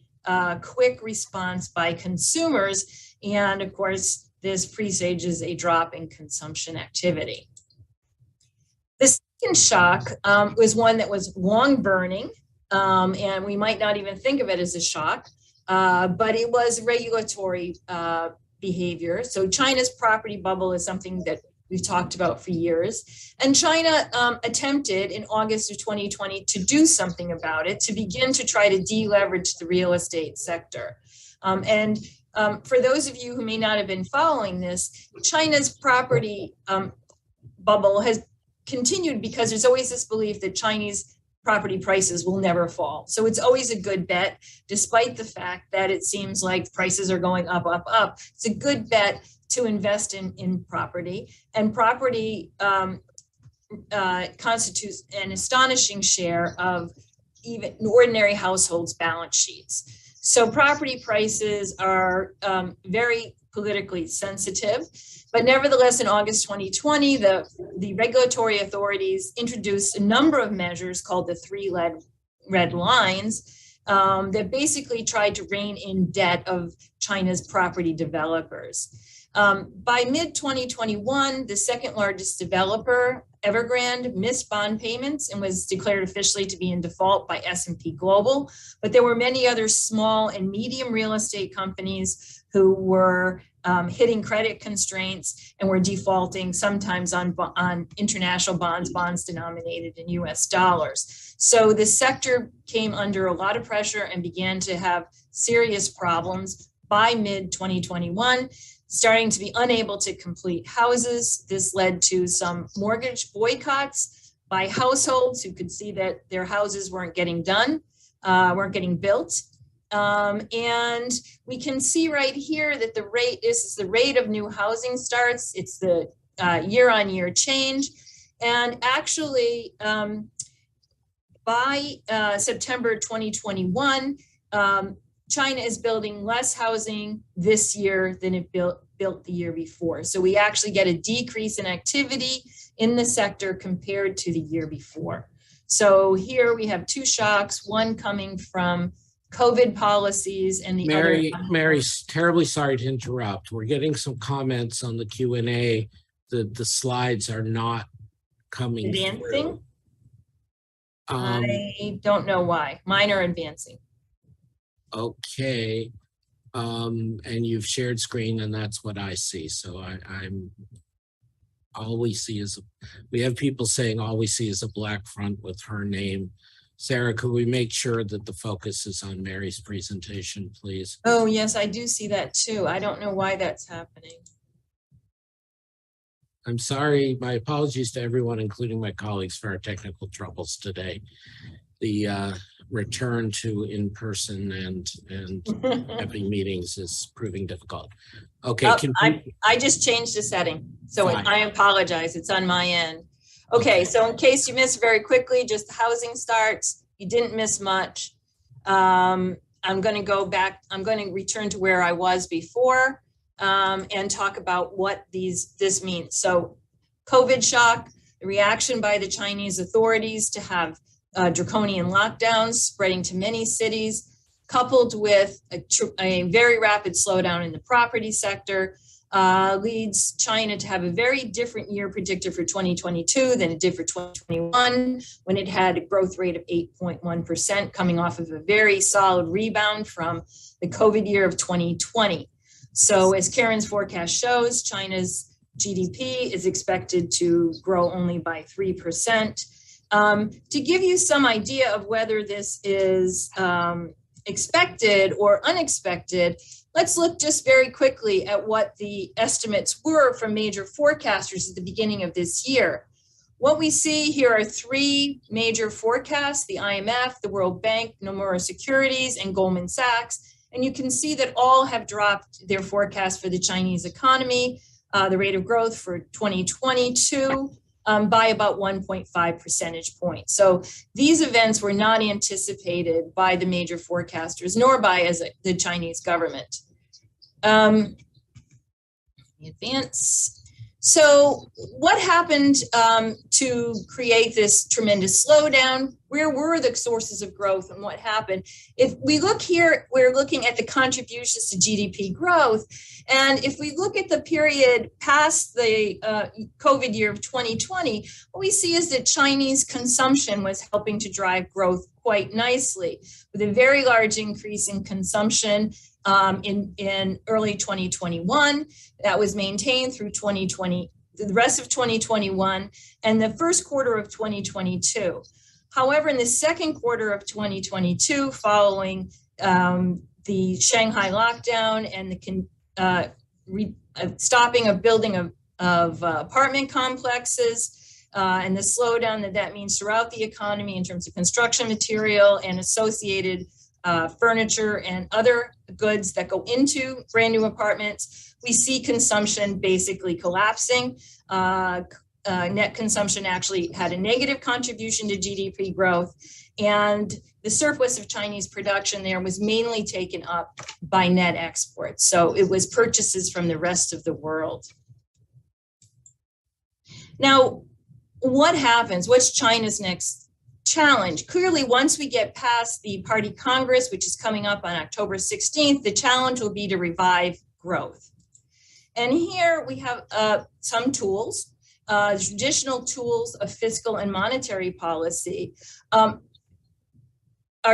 quick response by consumers. And of course, this presages a drop in consumption activity. The second shock was one that was long burning, and we might not even think of it as a shock, but it was regulatory behavior. So China's property bubble is something that we've talked about for years. And China attempted in August of 2020 to do something about it, to begin to try to deleverage the real estate sector. For those of you who may not have been following this, China's property bubble has continued because there's always this belief that Chinese property prices will never fall. So it's always a good bet, despite the fact that it seems like prices are going up, up, up. It's a good bet to invest in property, and property constitutes an astonishing share of even ordinary households' balance sheets. So property prices are very politically sensitive, but nevertheless, in August 2020, the regulatory authorities introduced a number of measures called the three red lines that basically tried to rein in debt of China's property developers. By mid-2021, the second largest developer, Evergrande, missed bond payments and was declared officially to be in default by S&P Global. But there were many other small and medium real estate companies who were hitting credit constraints and were defaulting sometimes on international bonds denominated in US dollars. So the sector came under a lot of pressure and began to have serious problems by mid-2021. Starting to be unable to complete houses. This led to some mortgage boycotts by households who could see that their houses weren't getting done, weren't getting built. And we can see right here that this is the rate of new housing starts. It's the year-on-year change. And actually, by September 2021, China is building less housing this year than it built the year before. So we actually get a decrease in activity in the sector compared to the year before. So here we have two shocks, one coming from COVID policies and the other. Mary, terribly sorry to interrupt. We're getting some comments on the Q&A. The slides are not coming Advancing? through. I don't know why. Mine are advancing. Okay. And you've shared screen, and that's what I see. So I'm all we see is we have people saying all we see is a black front with her name. Sarah, could we make sure that the focus is on Mary's presentation, please? Oh, yes, I do see that too. I don't know why that's happening. I'm sorry. My apologies to everyone, including my colleagues, for our technical troubles today. The return to in-person and having meetings is proving difficult. Okay, I just changed the setting, so Fine. I apologize. It's on my end. Okay, so in case you missed very quickly, just housing starts. You didn't miss much. I'm going to go back. I'm going to return to where I was before and talk about what this means. So COVID shock, the reaction by the Chinese authorities to have draconian lockdowns spreading to many cities, coupled with a very rapid slowdown in the property sector, leads China to have a very different year predicted for 2022 than it did for 2021, when it had a growth rate of 8.1%, coming off of a very solid rebound from the COVID year of 2020. So as Karen's forecast shows, China's GDP is expected to grow only by 3%. To give you some idea of whether this is expected or unexpected, let's look just very quickly at what the estimates were from major forecasters at the beginning of this year. What we see here are three major forecasts: the IMF, the World Bank, Nomura Securities, and Goldman Sachs. And you can see that all have dropped their forecast for the Chinese economy, the rate of growth for 2022, by about 1.5 percentage points. So these events were not anticipated by the major forecasters, nor by the Chinese government. Advance. So what happened to create this tremendous slowdown? Where were the sources of growth and what happened? If we look here, we're looking at the contributions to GDP growth. And if we look at the period past the COVID year of 2020, what we see is that Chinese consumption was helping to drive growth quite nicely, with a very large increase in consumption in early 2021. That was maintained through 2020, the rest of 2021, and the first quarter of 2022. However, in the second quarter of 2022, following the Shanghai lockdown and the stopping of building of apartment complexes and the slowdown that means throughout the economy in terms of construction material and associated furniture and other goods that go into brand new apartments, we see consumption basically collapsing. Net consumption actually had a negative contribution to GDP growth, and the surplus of Chinese production there was mainly taken up by net exports. So it was purchases from the rest of the world. Now, what happens? What's China's next challenge? Clearly, once we get past the Party Congress, which is coming up on October 16th, the challenge will be to revive growth. And here we have some tools. Traditional tools of fiscal and monetary policy are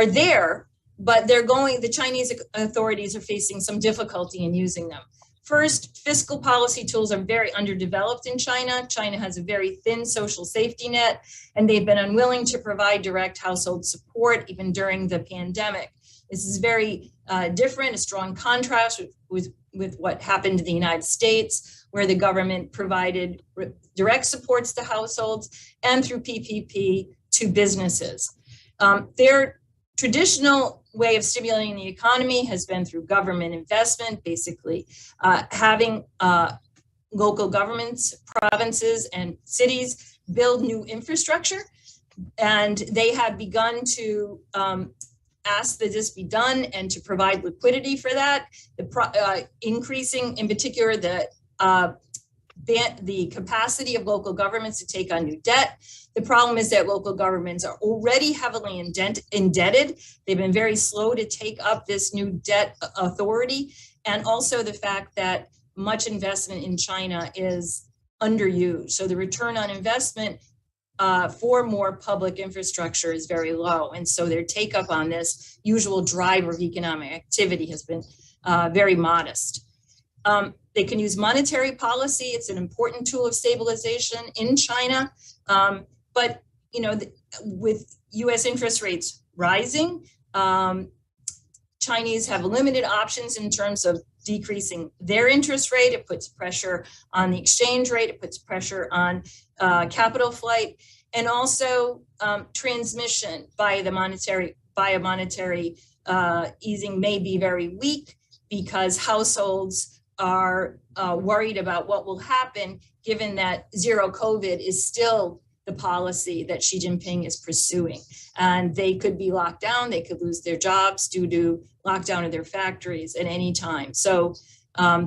there, but the Chinese authorities are facing some difficulty in using them. First, fiscal policy tools are very underdeveloped in China. China has a very thin social safety net, and they've been unwilling to provide direct household support even during the pandemic. This is very different, a strong contrast with what happened in the United States, where the government provided direct supports to households and through PPP to businesses. Their traditional way of stimulating the economy has been through government investment, basically having local governments, provinces, and cities build new infrastructure. And they have begun to ask that this be done and to provide liquidity for that, increasing in particular the capacity of local governments to take on new debt. The problem is that local governments are already heavily indebted. They've been very slow to take up this new debt authority. And also the fact that much investment in China is underused. So the return on investment for more public infrastructure is very low. And so their take up on this usual driver of economic activity has been very modest. They can use monetary policy. It's an important tool of stabilization in China. But, you know, with US interest rates rising, Chinese have limited options in terms of decreasing their interest rate. It puts pressure on the exchange rate. It puts pressure on capital flight, and also transmission by a monetary easing may be very weak because households are worried about what will happen, given that zero COVID is still the policy that Xi Jinping is pursuing. And they could be locked down, they could lose their jobs due to lockdown of their factories at any time. So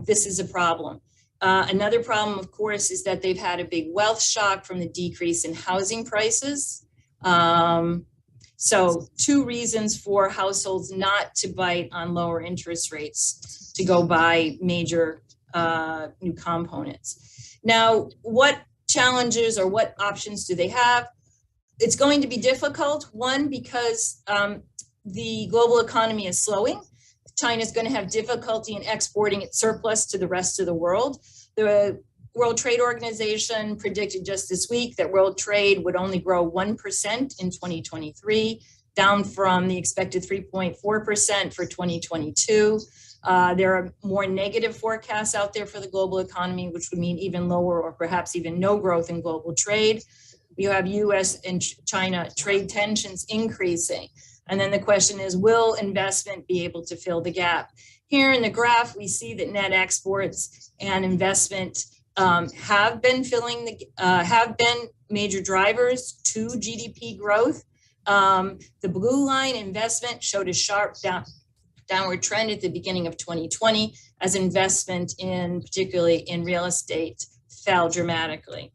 this is a problem. Another problem, of course, is that they've had a big wealth shock from the decrease in housing prices. So two reasons for households not to bite on lower interest rates to go buy major new components. Now, what challenges or what options do they have? It's going to be difficult. One, because the global economy is slowing. China's going to have difficulty in exporting its surplus to the rest of the world. The World Trade Organization predicted just this week that world trade would only grow 1% in 2023, down from the expected 3.4% for 2022. There are more negative forecasts out there for the global economy, which would mean even lower or perhaps even no growth in global trade. You have US and China trade tensions increasing. And then the question is, will investment be able to fill the gap? Here in the graph, we see that net exports and investment have been major drivers to GDP growth. The blue line, investment, showed a sharp downward trend at the beginning of 2020 as investment in, particularly in real estate, fell dramatically.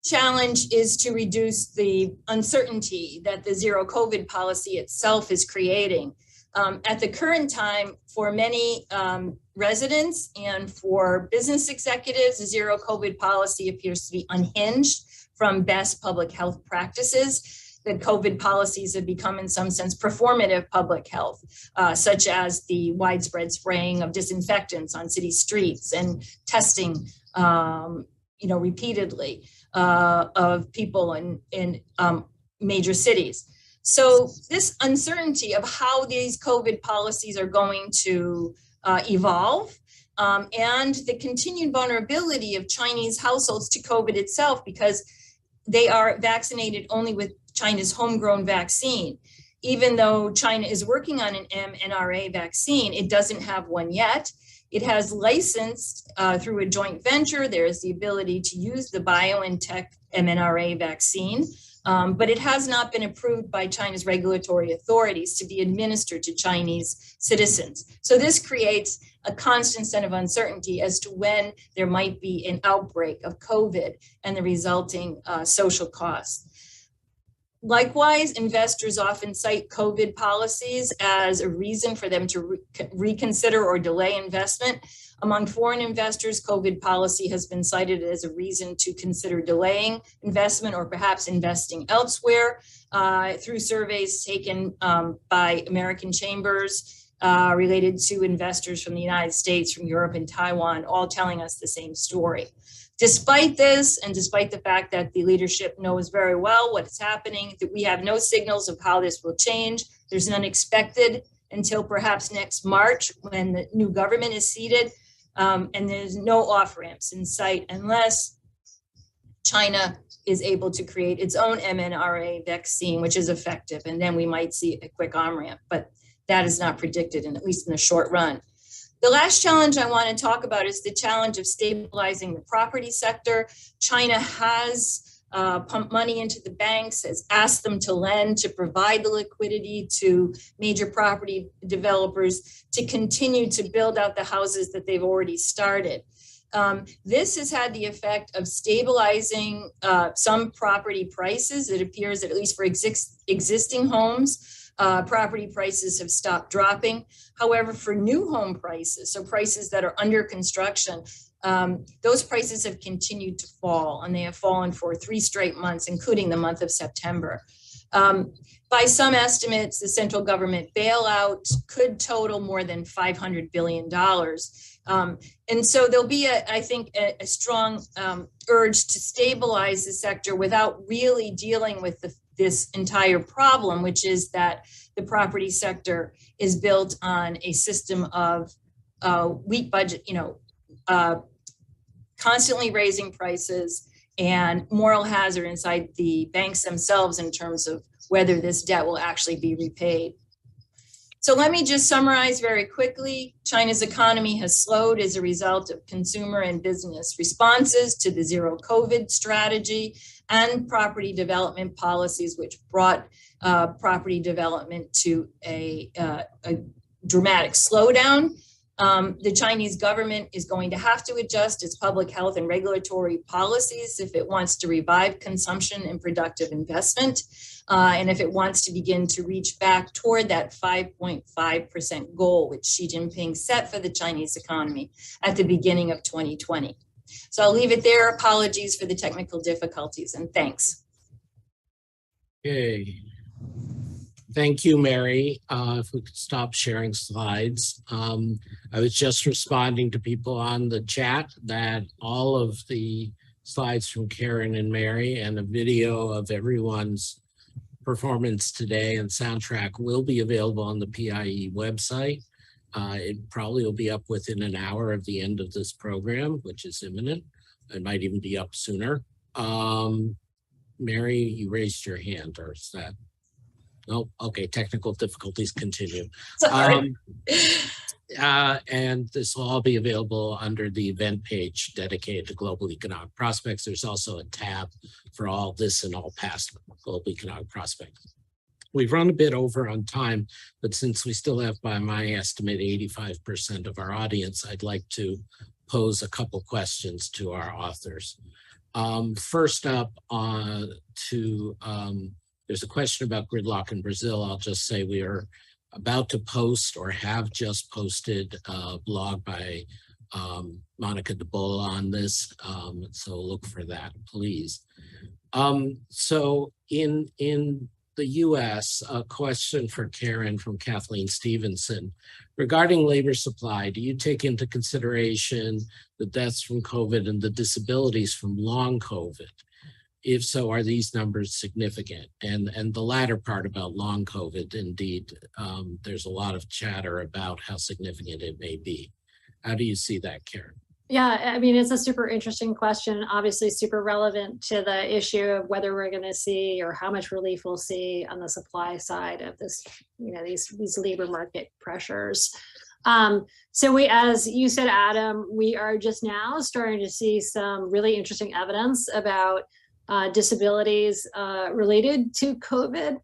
Challenge is to reduce the uncertainty that the zero COVID policy itself is creating. At the current time, for many residents and for business executives, the zero COVID policy appears to be unhinged from best public health practices. That COVID policies have become, in some sense, performative public health, such as the widespread spraying of disinfectants on city streets and testing, repeatedly of people in major cities. So this uncertainty of how these COVID policies are going to evolve, and the continued vulnerability of Chinese households to COVID itself, because they are vaccinated only with China's homegrown vaccine. Even though China is working on an mRNA vaccine, it doesn't have one yet. It has licensed through a joint venture. There is the ability to use the BioNTech mRNA vaccine, but it has not been approved by China's regulatory authorities to be administered to Chinese citizens. So this creates a constant sense of uncertainty as to when there might be an outbreak of COVID and the resulting social costs. Likewise, investors often cite COVID policies as a reason for them to reconsider or delay investment. Among foreign investors, COVID policy has been cited as a reason to consider delaying investment or perhaps investing elsewhere. Through surveys taken by American chambers related to investors from the United States, from Europe and Taiwan, all telling us the same story. Despite this, and despite the fact that the leadership knows very well what is happening, that we have no signals of how this will change. There's none expected until perhaps next March when the new government is seated, and there's no off-ramps in sight unless China is able to create its own mRNA vaccine, which is effective, and then we might see a quick on-ramp, but that is not predicted, at least in the short run. The last challenge I want to talk about is the challenge of stabilizing the property sector. China has pumped money into the banks, has asked them to lend to provide the liquidity to major property developers to continue to build out the houses that they've already started. This has had the effect of stabilizing some property prices. It appears that at least for existing homes, property prices have stopped dropping. However, for new home prices, so prices that are under construction, those prices have continued to fall, and they have fallen for 3 straight months, including the month of September. By some estimates, the central government bailout could total more than $500 billion. And so there'll be, I think, a strong urge to stabilize the sector without really dealing with this entire problem, which is that the property sector is built on a system of weak budget, constantly raising prices and moral hazard inside the banks themselves in terms of whether this debt will actually be repaid. So let me just summarize very quickly. China's economy has slowed as a result of consumer and business responses to the zero COVID strategy and property development policies, which brought property development to a dramatic slowdown. The Chinese government is going to have to adjust its public health and regulatory policies if it wants to revive consumption and productive investment, and if it wants to begin to reach back toward that 5.5% goal, which Xi Jinping set for the Chinese economy at the beginning of 2020. So I'll leave it there. Apologies for the technical difficulties, and thanks. Okay. Thank you, Mary. If we could stop sharing slides. I was just responding to people on the chat that all of the slides from Karen and Mary and a video of everyone's performance today and soundtrack will be available on the PIIE website. It probably will be up within an hour of the end of this program, which is imminent. It might even be up sooner. Mary, you raised your hand, or is that? Oh, okay, technical difficulties continue. Sorry. And this will all be available under the event page dedicated to global economic prospects. There's also a tab for all this and all past global economic prospects. We've run a bit over on time, but since we still have, by my estimate, 85% of our audience, I'd like to pose a couple questions to our authors. First up, there's a question about gridlock in Brazil. I'll just say we are about to post or have just posted a blog by Monica DeBola on this. So look for that, please. So in the US, a question for Karen from Kathleen Stevenson. Regarding labor supply, do you take into consideration the deaths from COVID and the disabilities from long COVID? If so, are these numbers significant? And the latter part about long COVID, indeed, there's a lot of chatter about how significant it may be. How do you see that, Karen? Yeah, I mean, it's a super interesting question, obviously super relevant to the issue of whether we're going to see or how much relief we'll see on the supply side of this, these labor market pressures. So we, as you said, Adam, we are just now starting to see some really interesting evidence about disabilities related to COVID.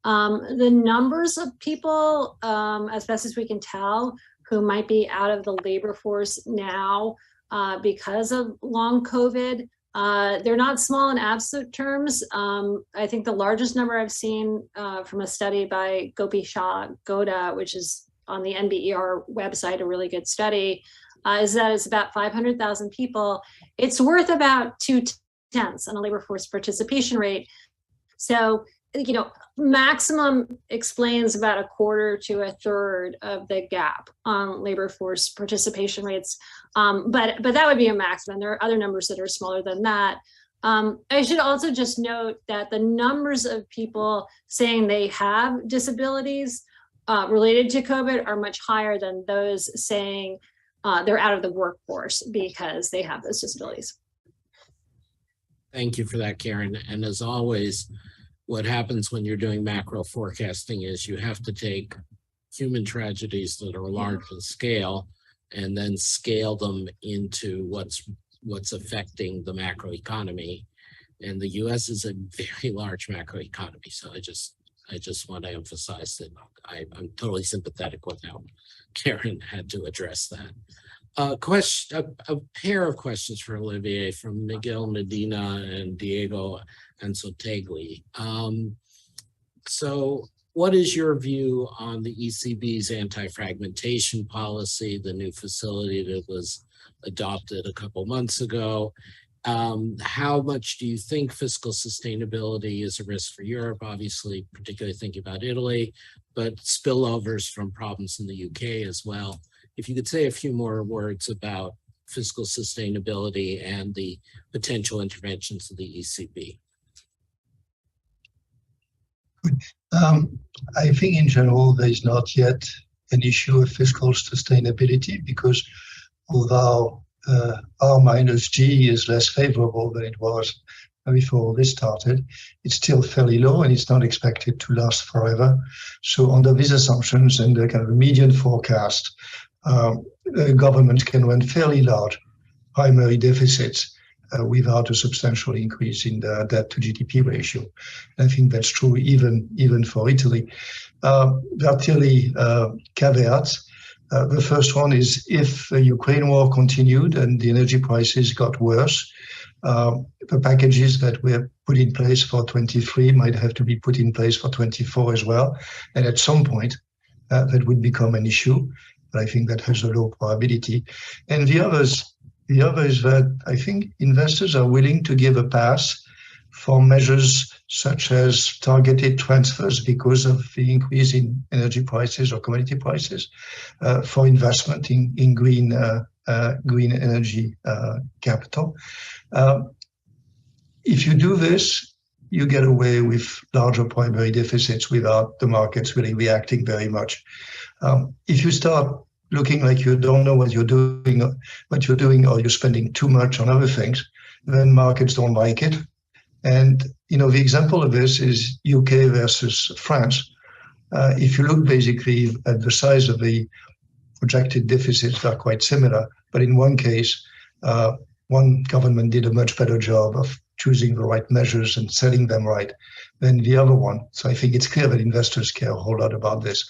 The numbers of people, as best as we can tell, who might be out of the labor force now because of long COVID, they're not small in absolute terms. I think the largest number I've seen from a study by Gopi Shah Goda, which is on the NBER website, a really good study, is that it's about 500,000 people. It's worth about 2/10 on a labor force participation rate. So, maximum explains about a quarter to a third of the gap on labor force participation rates. But that would be a maximum. There are other numbers that are smaller than that. I should also just note that the numbers of people saying they have disabilities related to COVID are much higher than those saying they're out of the workforce because they have those disabilities. Thank you for that, Karen. And as always, what happens when you're doing macro forecasting is you have to take human tragedies that are large in scale and then scale them into what's affecting the macro economy. And the US is a very large macro economy. So I just want to emphasize that I'm totally sympathetic with how Karen had to address that. A pair of questions for Olivier from Miguel Medina and Diego Anzotegui. So what is your view on the ECB's anti-fragmentation policy, the new facility that was adopted a couple months ago? How much do you think fiscal sustainability is a risk for Europe? Obviously, particularly thinking about Italy, but spillovers from problems in the UK as well. If you could say a few more words about fiscal sustainability and the potential interventions of the ECB. I think in general, there is not yet an issue of fiscal sustainability because although R-G is less favorable than it was before this started, it's still fairly low and it's not expected to last forever. So under these assumptions and the kind of median forecast, governments can run fairly large primary deficits without a substantial increase in the debt to GDP ratio. I think that's true even for Italy. There are clearly caveats. The first one is if the Ukraine war continued and the energy prices got worse, the packages that were put in place for 23 might have to be put in place for 24 as well. And at some point, that would become an issue. But I think that has a low probability. And the other is that I think investors are willing to give a pass for measures such as targeted transfers because of the increase in energy prices or commodity prices for investment in green energy capital. If you do this, you get away with larger primary deficits without the markets really reacting very much. If you start looking like you don't know what you're doing, or you're spending too much on other things, then markets don't like it. And the example of this is UK versus France. If you look basically at the size of the projected deficits, they're quite similar. But in one case, one government did a much better job of choosing the right measures and setting them right than the other one. So I think it's clear that investors care a whole lot about this.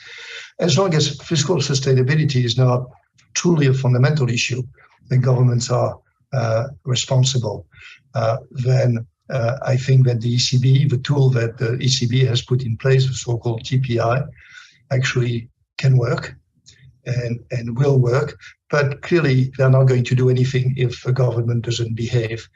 As long as fiscal sustainability is not truly a fundamental issue, the governments are responsible, then I think that the ECB, the tool that the ECB has put in place, the so-called TPI, actually can work and will work. But clearly, they're not going to do anything if the government doesn't behave.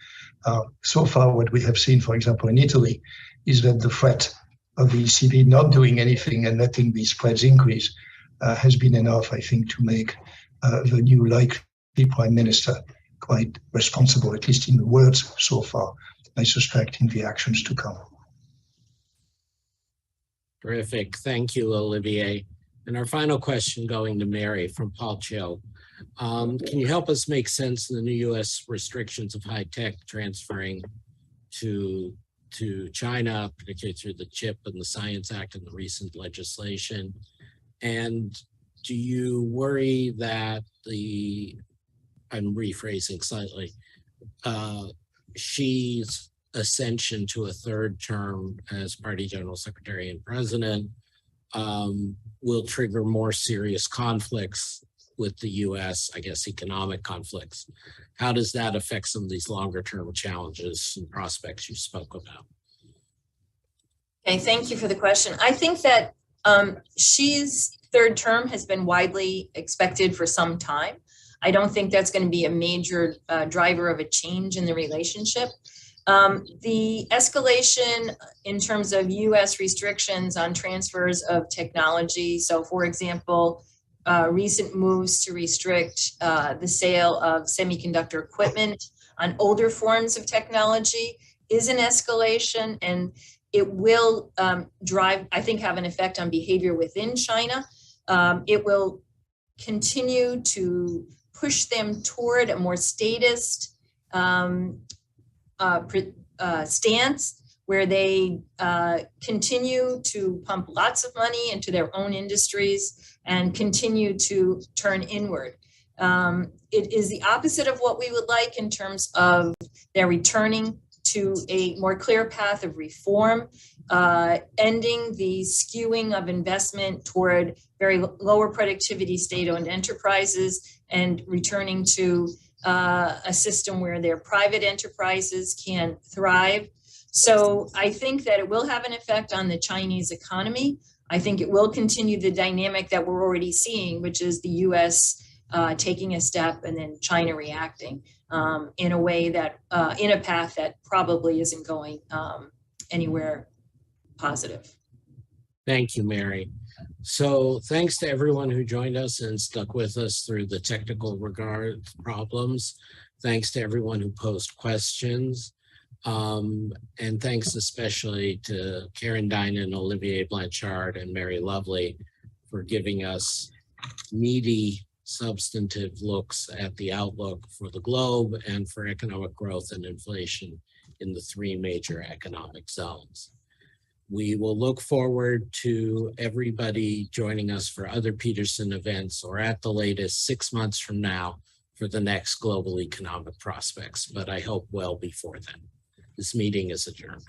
So far, what we have seen, for example, in Italy, is that the threat of the ECB not doing anything and letting these spreads increase has been enough, I think, to make the new likely prime minister quite responsible, at least in the words so far. I suspect in the actions to come. Terrific. Thank you, Olivier. And our final question going to Mary from Paul Cho. Can you help us make sense of the new U.S. restrictions of high tech transferring to China, particularly through the CHIP and the Science Act and the recent legislation? And do you worry that I'm rephrasing slightly, Xi's ascension to a third term as Party General Secretary and President will trigger more serious conflicts with the U.S., I guess economic conflicts? How does that affect some of these longer term challenges and prospects you spoke about? Okay, thank you for the question. I think that Xi's third term has been widely expected for some time. I don't think that's going to be a major driver of a change in the relationship. The escalation in terms of U.S. restrictions on transfers of technology. So, for example, recent moves to restrict the sale of semiconductor equipment on older forms of technology is an escalation, and it will have an effect on behavior within China. It will continue to push them toward a more statist stance, where they continue to pump lots of money into their own industries and continue to turn inward. It is the opposite of what we would like in terms of their returning to a more clear path of reform, ending the skewing of investment toward very lower productivity state-owned enterprises and returning to a system where their private enterprises can thrive. So I think that it will have an effect on the Chinese economy. I think it will continue the dynamic that we're already seeing, which is the US taking a step and then China reacting in a way that, in a path that probably isn't going anywhere positive. Thank you, Mary. So thanks to everyone who joined us and stuck with us through the technical problems. Thanks to everyone who posed questions. And thanks especially to Karen Dynan, Olivier Blanchard, and Mary Lovely for giving us meaty, substantive looks at the outlook for the globe and for economic growth and inflation in the three major economic zones. We will look forward to everybody joining us for other Peterson events, or at the latest 6 months from now for the next global economic prospects, but I hope well before then. This meeting is adjourned.